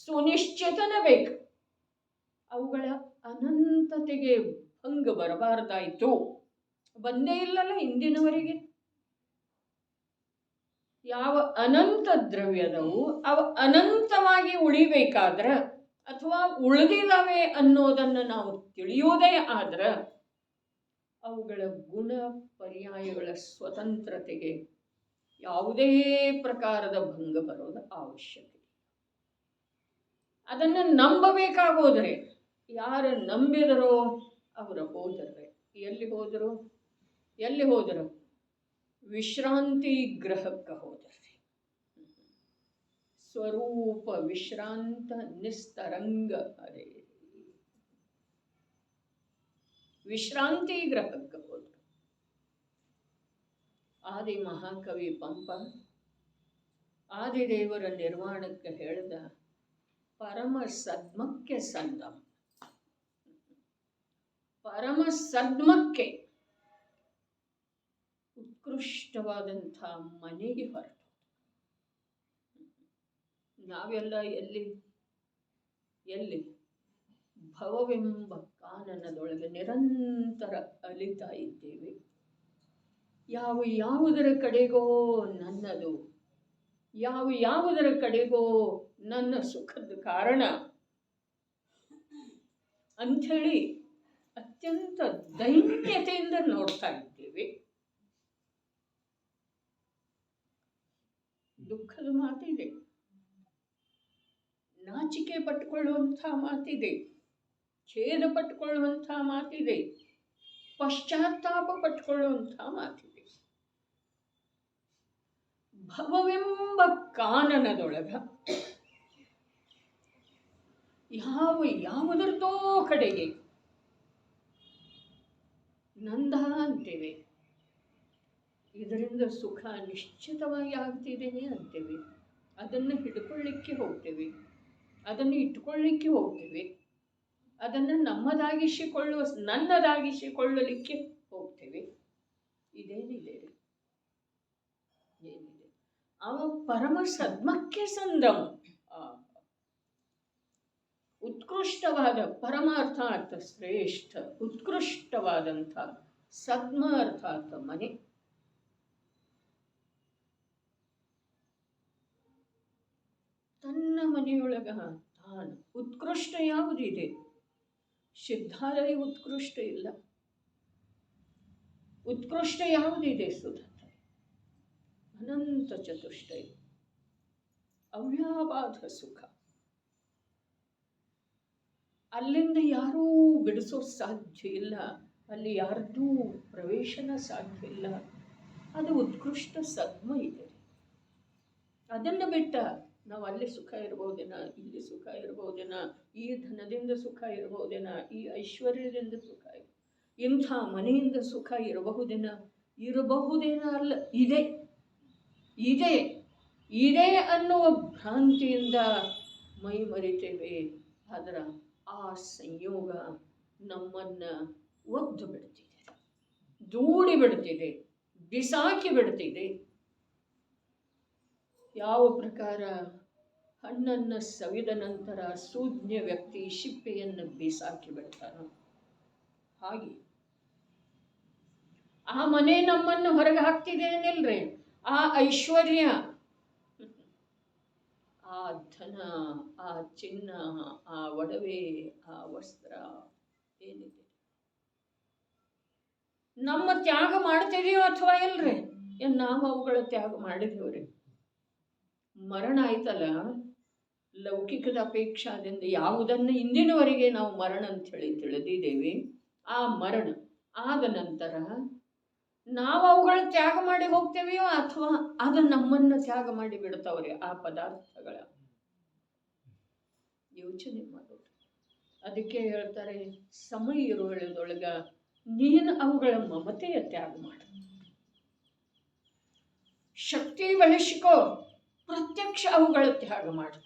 ಸುನಿಶ್ಚಿತನ ಬೇಕು. ಅವುಗಳ ಅನಂತತೆಗೆ ಭಂಗ ಬರಬಾರ್ದಾಯ್ತು. ಬಂದೇ ಇಲ್ಲಲ್ಲ ಇಂದಿನವರೆಗೆ. ಯಾವ ಅನಂತ ದ್ರವ್ಯದವು ಅವ ಅನಂತವಾಗಿ ಉಳಿಬೇಕಾದ್ರೆ ಅಥವಾ ಉಳಿದಿದ್ದಾವೆ ಅನ್ನೋದನ್ನು ನಾವು ತಿಳಿಯುವುದೇ ಆದ್ರೆ ಅವುಗಳ ಗುಣ ಪರ್ಯಾಯಗಳ ಸ್ವತಂತ್ರತೆಗೆ ಯಾವುದೇ ಪ್ರಕಾರದ ಭಂಗ ಬರೋದು ಅವಶ್ಯಕ. ಅದನ್ನು ನಂಬಬೇಕಾಗೋದ್ರೆ ಯಾರು ನಂಬಿದರೋ ಅವರು ಹೋದರೆ ಎಲ್ಲಿ ಹೋದರು ವಿಶ್ರಾಂತಿ ಗ್ರಹಕ್ಕೆ ಹೋದರೆ. ಸ್ವರೂಪ ವಿಶ್ರಾಂತ ನಿಸ್ತರಂಗ ಹರೇ ವಿಶ್ರಾಂತಿ ಗ್ರಹಕ್ಕೆ ಹೋದರು. ಆದಿ ಮಹಾಕವಿ ಪಂಪ ಆದಿದೇವರ ನಿರ್ಮಾಣಕ್ಕೆ ಹೇಳಿದ ಪರಮ ಸದ್ಮಕ್ಕೆ ಸಂದಂ. ಪರಮ ಸದ್ಮಕ್ಕೆ ಉತ್ಕೃಷ್ಟವಾದಂಥ ಮನೆಗೆ ಹೊರಟು. ನಾವೆಲ್ಲ ಎಲ್ಲಿ ಭವವೆಂಬ ಕಾನನದೊಳಗೆ ನಿರಂತರ ಅಲಿತಾ ಇದ್ದೇವೆ. ಯಾವುದರ ಕಡೆಗೋ ನನ್ನದು, ಯಾವುದರ ಕಡೆಗೋ ನನ್ನ ಸುಖದ ಕಾರಣ ಅಂಥೇಳಿ ಅತ್ಯಂತ ದೈನ್ಯತೆಯಿಂದ ನೋಡ್ತಾ ಇದ್ದೇವೆ. ದುಃಖದ ಮಾತಿದೆ, ನಾಚಿಕೆ ಪಟ್ಟುಕೊಳ್ಳುವಂಥ ಮಾತಿದೆ, ಛೇದ ಪಟ್ಟುಕೊಳ್ಳುವಂಥ ಮಾತಿದೆ, ಪಶ್ಚಾತ್ತಾಪ ಪಟ್ಟುಕೊಳ್ಳುವಂಥ ಮಾತಿದೆ. ಭವವೆಂಬ ಕಾನನದೊಳಗ ಯಾವುದರದೋ ಕಡೆಗೆ ನಂದ ಅಂತೇವೆ. ಇದರಿಂದ ಸುಖ ನಿಶ್ಚಿತವಾಗಿ ಆಗ್ತಿದೆ ಅಂತೇವೆ. ಅದನ್ನು ಹಿಡ್ಕೊಳ್ಳಿಕ್ಕೆ ಹೋಗ್ತೇವೆ, ಅದನ್ನು ಇಟ್ಕೊಳ್ಳಿಕ್ಕೆ ಹೋಗ್ತೇವೆ, ಅದನ್ನು ನನ್ನದಾಗಿಸಿಕೊಳ್ಳಲಿಕ್ಕೆ ಹೋಗ್ತೇವೆ. ಇದೇನಿದೆ ಅವ ಪರಮ ಸದ್ಮಕ್ಕೆ ಸಂದಮ. ಉತ್ಕೃಷ್ಟವಾದ ಪರಮ ಅರ್ಥಾತ್ ಶ್ರೇಷ್ಠ ಉತ್ಕೃಷ್ಟವಾದಂಥ ಸದ್ಮ ಅರ್ಥಾತ್ ಮನೆ. ತನ್ನ ಮನೆಯೊಳಗ ತಾನು ಉತ್ಕೃಷ್ಟ ಯಾವುದಿದೆ? ಸಿದ್ಧಾಲಯ ಉತ್ಕೃಷ್ಟ ಇಲ್ಲ. ಉತ್ಕೃಷ್ಟ ಯಾವುದಿದೆ? ಸುಧಾ ಅನಂತ ಚತುಷ್ಟಯ ಅವ್ಯಾಬಾಧ ಸುಖ. ಅಲ್ಲಿಂದ ಯಾರೂ ಬಿಡಿಸೋ ಸಾಧ್ಯ ಇಲ್ಲ, ಅಲ್ಲಿ ಯಾರ್ದೂ ಪ್ರವೇಶನ ಸಾಧ್ಯ ಇಲ್ಲ. ಅದು ಉತ್ಕೃಷ್ಟ ಸದ್ಮ ಇದೆ. ಅದನ್ನು ಬಿಟ್ಟ ನಾವು ಅಲ್ಲಿ ಸುಖ ಇರ್ಬೋದೇನ, ಇಲ್ಲಿ ಸುಖ ಇರ್ಬೋದೇನ, ಈ ಧನದಿಂದ ಸುಖ ಇರ್ಬೋದೇನ, ಈ ಐಶ್ವರ್ಯದಿಂದ ಸುಖ, ಇಂಥ ಮನೆಯಿಂದ ಸುಖ ಇರಬಹುದೇನ ಅಲ್ಲ, ಇದೆ ಅನ್ನುವ ಭ್ರಾಂತಿಯಿಂದ ಮೈ ಮರಿತೇವೆ. ಆದರೆ ಆ ಸಂಯೋಗ ನಮ್ಮನ್ನು ಒದ್ದು ಬಿಡ್ತಿದೆ, ದೂಡಿ ಬಿಡ್ತಿದೆ, ಬಿಸಾಕಿ ಬಿಡ್ತಿದೆ. ಯಾವ ಪ್ರಕಾರ ಹಣ್ಣನ್ನು ಸವಿದ ನಂತರ ಸೂಜ್ಞ ವ್ಯಕ್ತಿ ಶಿಪ್ಪೆಯನ್ನು ಬಿಸಾಕಿ ಬಿಡ್ತಾನೋ ಹಾಗೆ ಆ ಮನೆ ನಮ್ಮನ್ನು ಹೊರಗೆ ಹಾಕ್ತಿದೇನಿಲ್ರಿ. ಆ ಐಶ್ವರ್ಯ, ಆ ಧನ, ಆ ಚಿನ್ನ, ಆ ಒಡವೆ, ಆ ವಸ್ತ್ರ ಏನಿದೆ ನಮ್ಮ ತ್ಯಾಗ ಮಾಡ್ತಿದೀವೋ ಅಥವಾ ಇಲ್ರಿ? ನಾವು ಅವುಗಳ ತ್ಯಾಗ ಮಾಡಿದೀವ್ರಿ. ಮರಣ ಆಯ್ತಲ್ಲ, ಲೌಕಿಕದ ಅಪೇಕ್ಷಾದಿಂದ ಯಾವುದನ್ನು ಇಂದಿನವರೆಗೆ ನಾವು ಮರಣ ಅಂತ ಹೇಳಿ ತಿಳಿದಿದ್ದೇವೆ, ಆ ಮರಣ ಆದ ನಂತರ ನಾವು ಅವುಗಳ ತ್ಯಾಗ ಮಾಡಿ ಹೋಗ್ತೇವೆಯೋ ಅಥವಾ ಅದು ನಮ್ಮನ್ನು ತ್ಯಾಗ ಮಾಡಿ ಬಿಡ್ತಾವ್ರಿ. ಆ ಪದಾರ್ಥಗಳ ಯೋಚನೆ ಮಾಡೋದು. ಅದಕ್ಕೆ ಹೇಳ್ತಾರೆ, ಸಮಯ ಇರುವಳದೊಳಗ ನೀನು ಅವುಗಳ ಮಮತೆಯ ತ್ಯಾಗ ಮಾಡು. ಶಕ್ತಿ ಬೆಳೆಸಿಕೋ, ಪ್ರತ್ಯಕ್ಷ ಅವುಗಳ ತ್ಯಾಗ ಮಾಡು.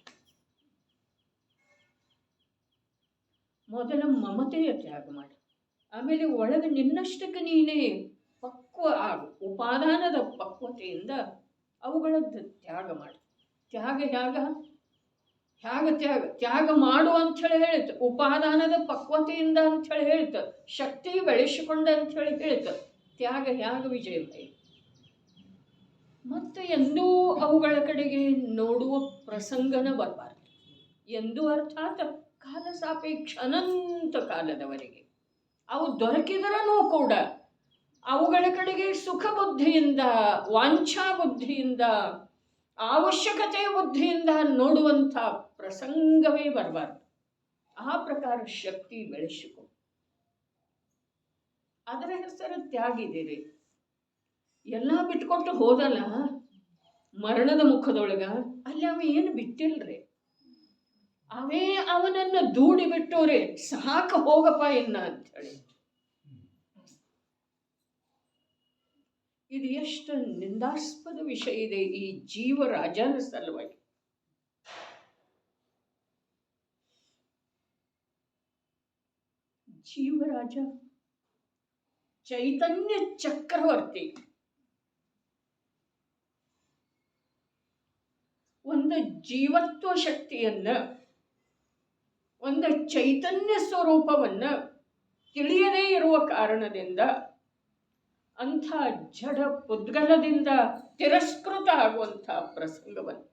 ಮೊದಲ ಮಮತೆಯ ತ್ಯಾಗ ಮಾಡು, ಆಮೇಲೆ ಒಳಗೆ ನಿನ್ನಷ್ಟಕ್ಕೆ ನೀನೇ ಪಕ್ವ ಆಗು. ಉಪಾದಾನದ ಪಕ್ವತೆಯಿಂದ ಅವುಗಳದ್ದು ತ್ಯಾಗ ಮಾಡು. ತ್ಯಾಗ ಹೇಗೆ ತ್ಯಾಗ ಮಾಡು ಅಂಥೇಳಿ ಹೇಳಿತು, ಉಪಾದಾನದ ಪಕ್ವತೆಯಿಂದ ಅಂಥೇಳಿ ಹೇಳಿತು, ಶಕ್ತಿ ಬೆಳೆಸಿಕೊಂಡ ಅಂಥೇಳಿ ಹೇಳಿತು. ತ್ಯಾಗ ಹೇಗೆ ವಿಜಯವಾಯಿ. ಮತ್ತು ಎಂದೂ ಅವುಗಳ ಕಡೆಗೆ ನೋಡುವ ಪ್ರಸಂಗನ ಬರಬಾರ್ದು. ಎಂದೂ ಅರ್ಥಾತ್ ಕಾಲ ಸಾಪೇಕ್ಷ, ಅನಂತ ಕಾಲದವರೆಗೆ ಅವು ದೊರಕಿದ್ರೂ ಕೂಡ ಅವುಗಳ ಕಡೆಗೆ ಸುಖ ಬುದ್ಧಿಯಿಂದ, ವಾಂಛಾ ಬುದ್ಧಿಯಿಂದ, ಅವಶ್ಯಕತೆ ಬುದ್ಧಿಯಿಂದ ನೋಡುವಂಥ ಪ್ರಸಂಗವೇ ಬರಬಾರ್ದು. ಆ ಪ್ರಕಾರ ಶಕ್ತಿ ಬೆಳೆಸಿಕೊ. ಅದರ ಹೆಸರು ತ್ಯಾಗಿದ್ದೀರಿ. ಎಲ್ಲ ಬಿಟ್ಕೊಟ್ಟು ಹೋದಲ್ಲ ಮರಣದ ಮುಖದೊಳಗ, ಅಲ್ಲಿ ಅವ ಏನು ಬಿಟ್ಟಿಲ್ರಿ. ಅವೇ ಅವನನ್ನು ದೂಡಿ ಬಿಟ್ಟೋರೆ, ಸಾಕ ಹೋಗಪ್ಪ ಇನ್ನ ಅಂತ ಹೇಳಿ. ಇದು ಎಷ್ಟು ನಿಂದಾಸ್ಪದ ವಿಷಯ ಇದೆ ಈ ಜೀವರಾಜನ ಸಲುವಾಗಿ. ಜೀವರಾಜ ಚೈತನ್ಯ ಚಕ್ರವರ್ತಿ. ಒಂದು ಜೀವತ್ವ ಶಕ್ತಿಯನ್ನ, ಒಂದು ಚೈತನ್ಯ ಸ್ವರೂಪವನ್ನ ತಿಳಿಯದೇ ಇರುವ ಕಾರಣದಿಂದ ಅಂಥ ಜಡ ಪುದ್ಗಲದಿಂದ ತಿರಸ್ಕೃತ ಆಗುವಂಥ ಪ್ರಸಂಗವನ್ನು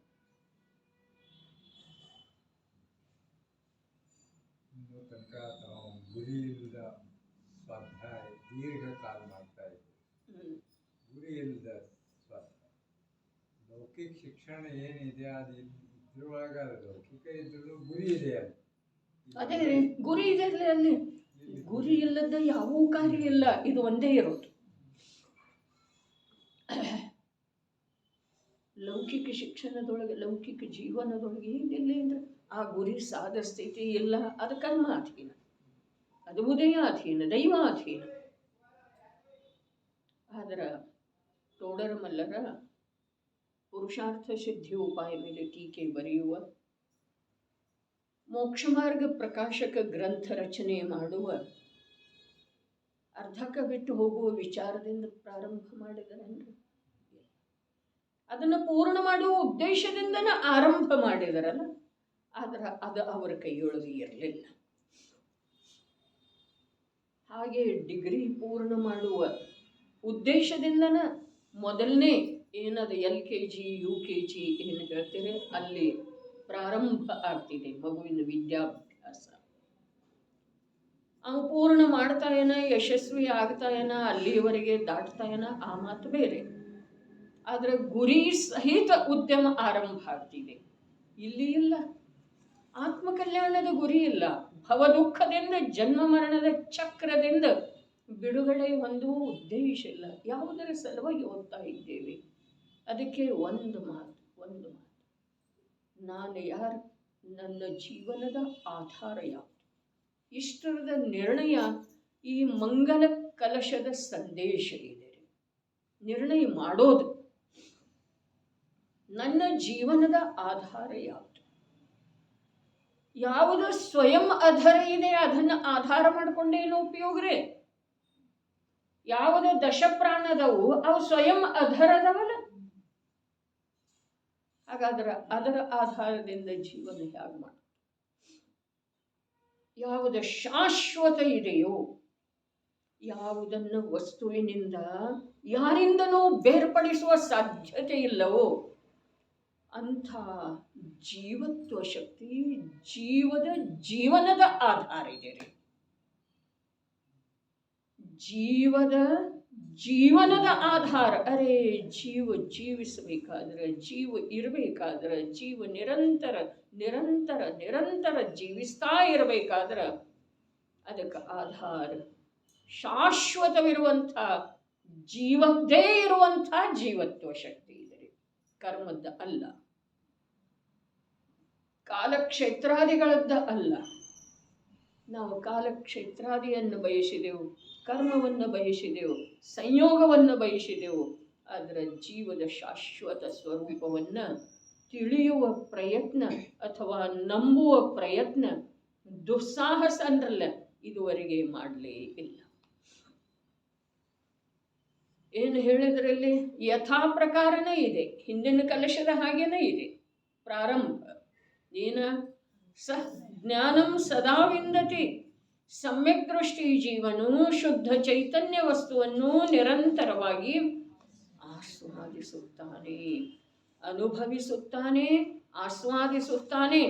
ಗುರಿಯಿಲ್ಲದ ಸ್ವಾಧ್ಯಾಯ ದೀರ್ಘಕಾಲ ಮಾಡ್ತಾ ಇದ್ದರು. ಗುರಿಯಿಲ್ಲದ ಸ್ವಾಧ್ಯಾಯ. ಲೌಕಿಕ ಶಿಕ್ಷಣ ಏನಿದೆ ಅದು ಇದ್ರೊಳಗೆ ಲೌಕಿಕ ಇದ್ರೂ ಗುರಿ ಇದೆ. ಅದೇ ಗುರಿ ಇದೆ ಅಲ್ಲಿ. ಗುರಿ ಇಲ್ಲದ ಯಾವ ಕಾರ್ಯ ಇಲ್ಲ, ಇದು ಒಂದೇ ಇರೋದು. ಲೌಕಿಕ ಶಿಕ್ಷಣದೊಳಗೆ, ಲೌಕಿಕ ಜೀವನದೊಳಗೆ ಏನಿಲ್ಲ ಅಂದ್ರೆ ಆ ಗುರಿ ಸಾಧ ಸ್ಥಿತಿ ಇಲ್ಲ. ಅದು ಕರ್ಮಾಧೀನ, ಅದು ಉದಯಾಧೀನ, ದೈವಾಧೀನ. ಆದ್ರೆ ತೋಡರ ಮಲ್ಲರ ಪುರುಷಾರ್ಥ ಸಿದ್ಧಿ ಉಪಾಯ ಮೇಲೆ ಟೀಕೆ ಬರೆಯುವ, ಮೋಕ್ಷ ಮಾರ್ಗ ಪ್ರಕಾಶಕ ಗ್ರಂಥ ರಚನೆ ಮಾಡುವ, ಅರ್ಧಕ ಬಿಟ್ಟು ಹೋಗುವ ವಿಚಾರದಿಂದ ಪ್ರಾರಂಭ ಮಾಡಿದರನ್ರಿ. ಅದನ್ನು ಪೂರ್ಣ ಮಾಡುವ ಉದ್ದೇಶದಿಂದನೇ ಆರಂಭ ಮಾಡಿದರಲ್ಲ, ಆದ್ರೆ ಅದು ಅವರ ಕೈಯೊಳಗೆ ಇರಲಿಲ್ಲ. ಹಾಗೆ ಡಿಗ್ರಿ ಪೂರ್ಣ ಮಾಡುವ ಉದ್ದೇಶದಿಂದನ ಮೊದಲನೇ ಏನದು LKG UKG ಏನು ಹೇಳ್ತೀರಿ ಅಲ್ಲಿ ಪ್ರಾರಂಭ ಆಗ್ತಿದೆ ಮಗುವಿನ ವಿದ್ಯಾಭ್ಯಾಸ. ಅವು ಪೂರ್ಣ ಮಾಡ್ತಾ ಏನ, ಯಶಸ್ವಿ ಆಗ್ತಾ ಏನ, ಅಲ್ಲಿಯವರೆಗೆ ದಾಟ್ತಾ ಏನ, ಆ ಮಾತು ಬೇರೆ. ಆದರೆ ಗುರಿ ಸಹಿತ ಉದ್ಯಮ ಆರಂಭ ಆಗ್ತಿದೆ. ಇಲ್ಲಿ ಇಲ್ಲ, ಆತ್ಮಕಲ್ಯಾಣದ ಗುರಿ ಇಲ್ಲ. ಭವ ದುಃಖದಿಂದ, ಜನ್ಮ ಮರಣದ ಚಕ್ರದಿಂದ ಬಿಡುಗಡೆ ಹೊಂದುವ ಉದ್ದೇಶ ಇಲ್ಲ. ಯಾವುದರ ಸಲುವಾಗಿ ಓದ್ತಾ ಇದ್ದೇವೆ? ಅದಕ್ಕೆ ಒಂದು ಮಾತು, ನಾನು ಯಾರು, ನನ್ನ ಜೀವನದ ಆಧಾರ ಯಾವುದು, ಇಷ್ಟರದ ನಿರ್ಣಯ ಈ ಮಂಗಲ ಕಲಶದ ಸಂದೇಶ ಇದೆ. ನಿರ್ಣಯ ಮಾಡೋದು ನನ್ನ ಜೀವನದ ಆಧಾರ ಯಾವುದು, ಯಾವುದು ಸ್ವಯಂ ಆಧಾರ ಇದೆ ಅದನ್ನು ಆಧಾರ ಮಾಡಿಕೊಂಡೇನು ಉಪಯೋಗ್ರೆ. ಯಾವುದು ದಶಪ್ರಾಣದವು ಅವು ಸ್ವಯಂ ಅಧರದವಲ್ಲ. ಹಾಗಾದ್ರೆ ಅದರ ಆಧಾರದಿಂದ ಜೀವನ ಹೇಗೆ ಮಾಡ, ಯಾವುದು ಶಾಶ್ವತ ಇದೆಯೋ, ಯಾವುದನ್ನು ವಸ್ತುವಿನಿಂದ ಯಾರಿಂದನೂ ಬೇರ್ಪಡಿಸುವ ಸಾಧ್ಯತೆ ಇಲ್ಲವೋ ಅಂಥ ಜೀವತ್ವ ಶಕ್ತಿ ಜೀವನದ ಆಧಾರ ಇದೆ ರೀ. ಜೀವನದ ಆಧಾರ. ಅರೆ ಜೀವಿಸಬೇಕಾದ್ರೆ, ಇರಬೇಕಾದ್ರೆ, ನಿರಂತರ ಜೀವಿಸ್ತಾ ಇರಬೇಕಾದ್ರೆ ಅದಕ್ಕೆ ಆಧಾರ ಶಾಶ್ವತವಿರುವಂಥ ಜೀವದ್ದೇ ಇರುವಂಥ ಜೀವತ್ವ ಶಕ್ತಿ ಇದೆ, ಕರ್ಮದ ಅಲ್ಲ, ಕಾಲಕ್ಷೇತ್ರಾದಿಗಳದ್ದ ಅಲ್ಲ. ನಾವು ಕಾಲಕ್ಷೇತ್ರಾದಿಯನ್ನು ಬಯಸಿದೆವು, ಕರ್ಮವನ್ನು ಬಯಸಿದೆವು, ಸಂಯೋಗವನ್ನು ಬಯಸಿದೆವು. ಅದರ ಜೀವದ ಶಾಶ್ವತ ಸ್ವರೂಪವನ್ನು ತಿಳಿಯುವ ಪ್ರಯತ್ನ ಅಥವಾ ನಂಬುವ ಪ್ರಯತ್ನ, ದುಸ್ಸಾಹಸ ಅಂದ್ರಲ್ಲ, ಇದುವರೆಗೆ ಮಾಡಲೇ ಇಲ್ಲ. ಏನು ಹೇಳಿದ್ರಲ್ಲಿ ಯಥಾ ಪ್ರಕಾರನೇ ಇದೆ, ಹಿಂದಿನ ಕಲಶದ ಹಾಗೇನೇ ಇದೆ. ಪ್ರಾರಂಭ ಏನ ಸ ಜ್ಞಾನಂ ಸದಾ ವಿಂದತಿ. ಸಮ್ಯಕ್ ದೃಷ್ಟಿ ಜೀವನು ಶುದ್ಧ ಚೈತನ್ಯ ವಸ್ತುವನ್ನು ನಿರಂತರವಾಗಿ ಆಸ್ವಾದಿಸುತ್ತಾನೆ, ಅನುಭವಿಸುತ್ತಾನೆ, ಆಸ್ವಾದಿಸುತ್ತಾನೆ.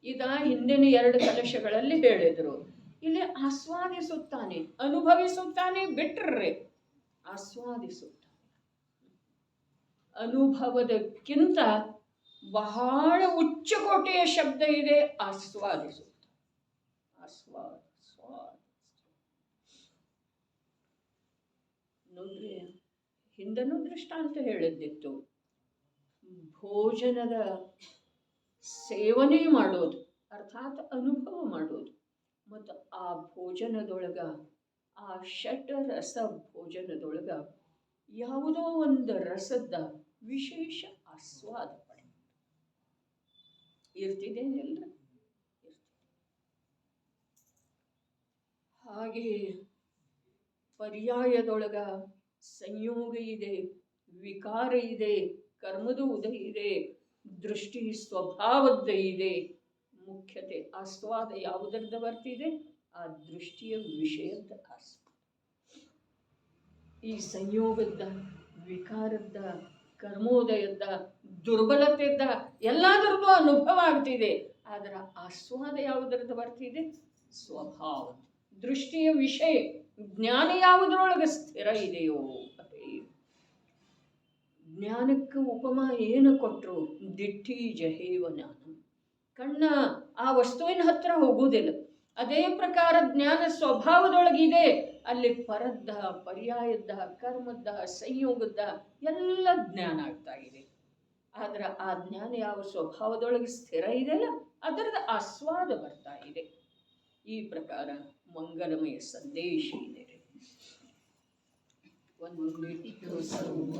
ಈಗ ಹಿಂದಿನ 2 ಕಲಶಗಳಲ್ಲಿ ಹೇಳಿದರು. ಇಲ್ಲಿ ಆಸ್ವಾದಿಸುತ್ತಾನೆ, ಅನುಭವಿಸುತ್ತಾನೆ ಬಿಟ್ರೆ ಆಸ್ವಾದಿಸುತ್ತಾನೆ. ಅನುಭವದಕ್ಕಿಂತ ಬಹಳ ಉಚ್ಚ ಕೋಟೆಯ ಶಬ್ದ ಇದೆ ಆಸ್ವಾದಿಸುತ್ತಾನೆ. ನೋಡ್ರಿ, ಹಿಂದನೂ ದೃಷ್ಟಾಂತ ಹೇಳಿದ್ದಿತ್ತು. ಭೋಜನದ ಸೇವನೆ ಮಾಡೋದು ಅರ್ಥಾತ್ ಅನುಭವ ಮಾಡೋದು, ಮತ್ತು ಆ ಭೋಜನದೊಳಗ, ಆ ಷಟ್ ರಸ ಭೋಜನದೊಳಗ ಯಾವುದೋ ಒಂದು ರಸದ ವಿಶೇಷ ಆಸ್ವಾದ ಪಡೆ ಇರ್ತಿದೇನಿಲ್ಲ. ಹಾಗೆ ಪರ್ಯಾಯದೊಳಗ ಸಂಯೋಗ ಇದೆ, ವಿಕಾರ ಇದೆ, ಕರ್ಮದ ಉದಯ ಇದೆ, ದೃಷ್ಟಿ ಸ್ವಭಾವದ ಇದೆ. ಮುಖ್ಯತೆ ಆಸ್ವಾದ ಯಾವುದರದ ಬರ್ತಿದೆ? ಆ ದೃಷ್ಟಿಯ ವಿಷಯದ ಆಸ್ವಾದ. ಈ ಸಂಯೋಗದ, ವಿಕಾರದ, ಕರ್ಮೋದಯದ, ದುರ್ಬಲತೆಯಿಂದ ಎಲ್ಲದರದ್ದು ಅನುಭವ ಆಗ್ತಿದೆ. ಆದರೆ ಆಸ್ವಾದ ಯಾವುದರದ್ದು ಬರ್ತಿದೆ? ಸ್ವಭಾವ, ದೃಷ್ಟಿಯ ವಿಷಯ, ಜ್ಞಾನ ಯಾವುದರೊಳಗೆ ಸ್ಥಿರ ಇದೆಯೋ ಅದೇ. ಜ್ಞಾನಕ್ಕೆ ಉಪಮಾ ಏನು ಕೊಟ್ಟರು? ದಿಟ್ಟಿ ಜಹೇವ ಜ್ಞಾನ. ಕಣ್ಣ ಆ ವಸ್ತುವಿನ ಹತ್ರ ಹೋಗುವುದಿಲ್ಲ. ಅದೇ ಪ್ರಕಾರ ಜ್ಞಾನ ಸ್ವಭಾವದೊಳಗಿದೆ. ಅಲ್ಲಿ ಪರದ್ದ, ಪರ್ಯಾಯದ, ಕರ್ಮದ, ಸಂಯೋಗದ ಎಲ್ಲ ಜ್ಞಾನ ಆಗ್ತಾ ಇದೆ. ಆದ್ರೆ ಆ ಜ್ಞಾನ ಯಾವ ಸ್ವಭಾವದೊಳಗೆ ಸ್ಥಿರ ಇದೆಯಲ್ಲ ಅದರದ ಆಸ್ವಾದ ಬರ್ತಾ ಇದೆ. ಈ ಪ್ರಕಾರ ಮಂಗಲಮಯ ಸಂದೇಶ ಇದೆ. ಒಂದು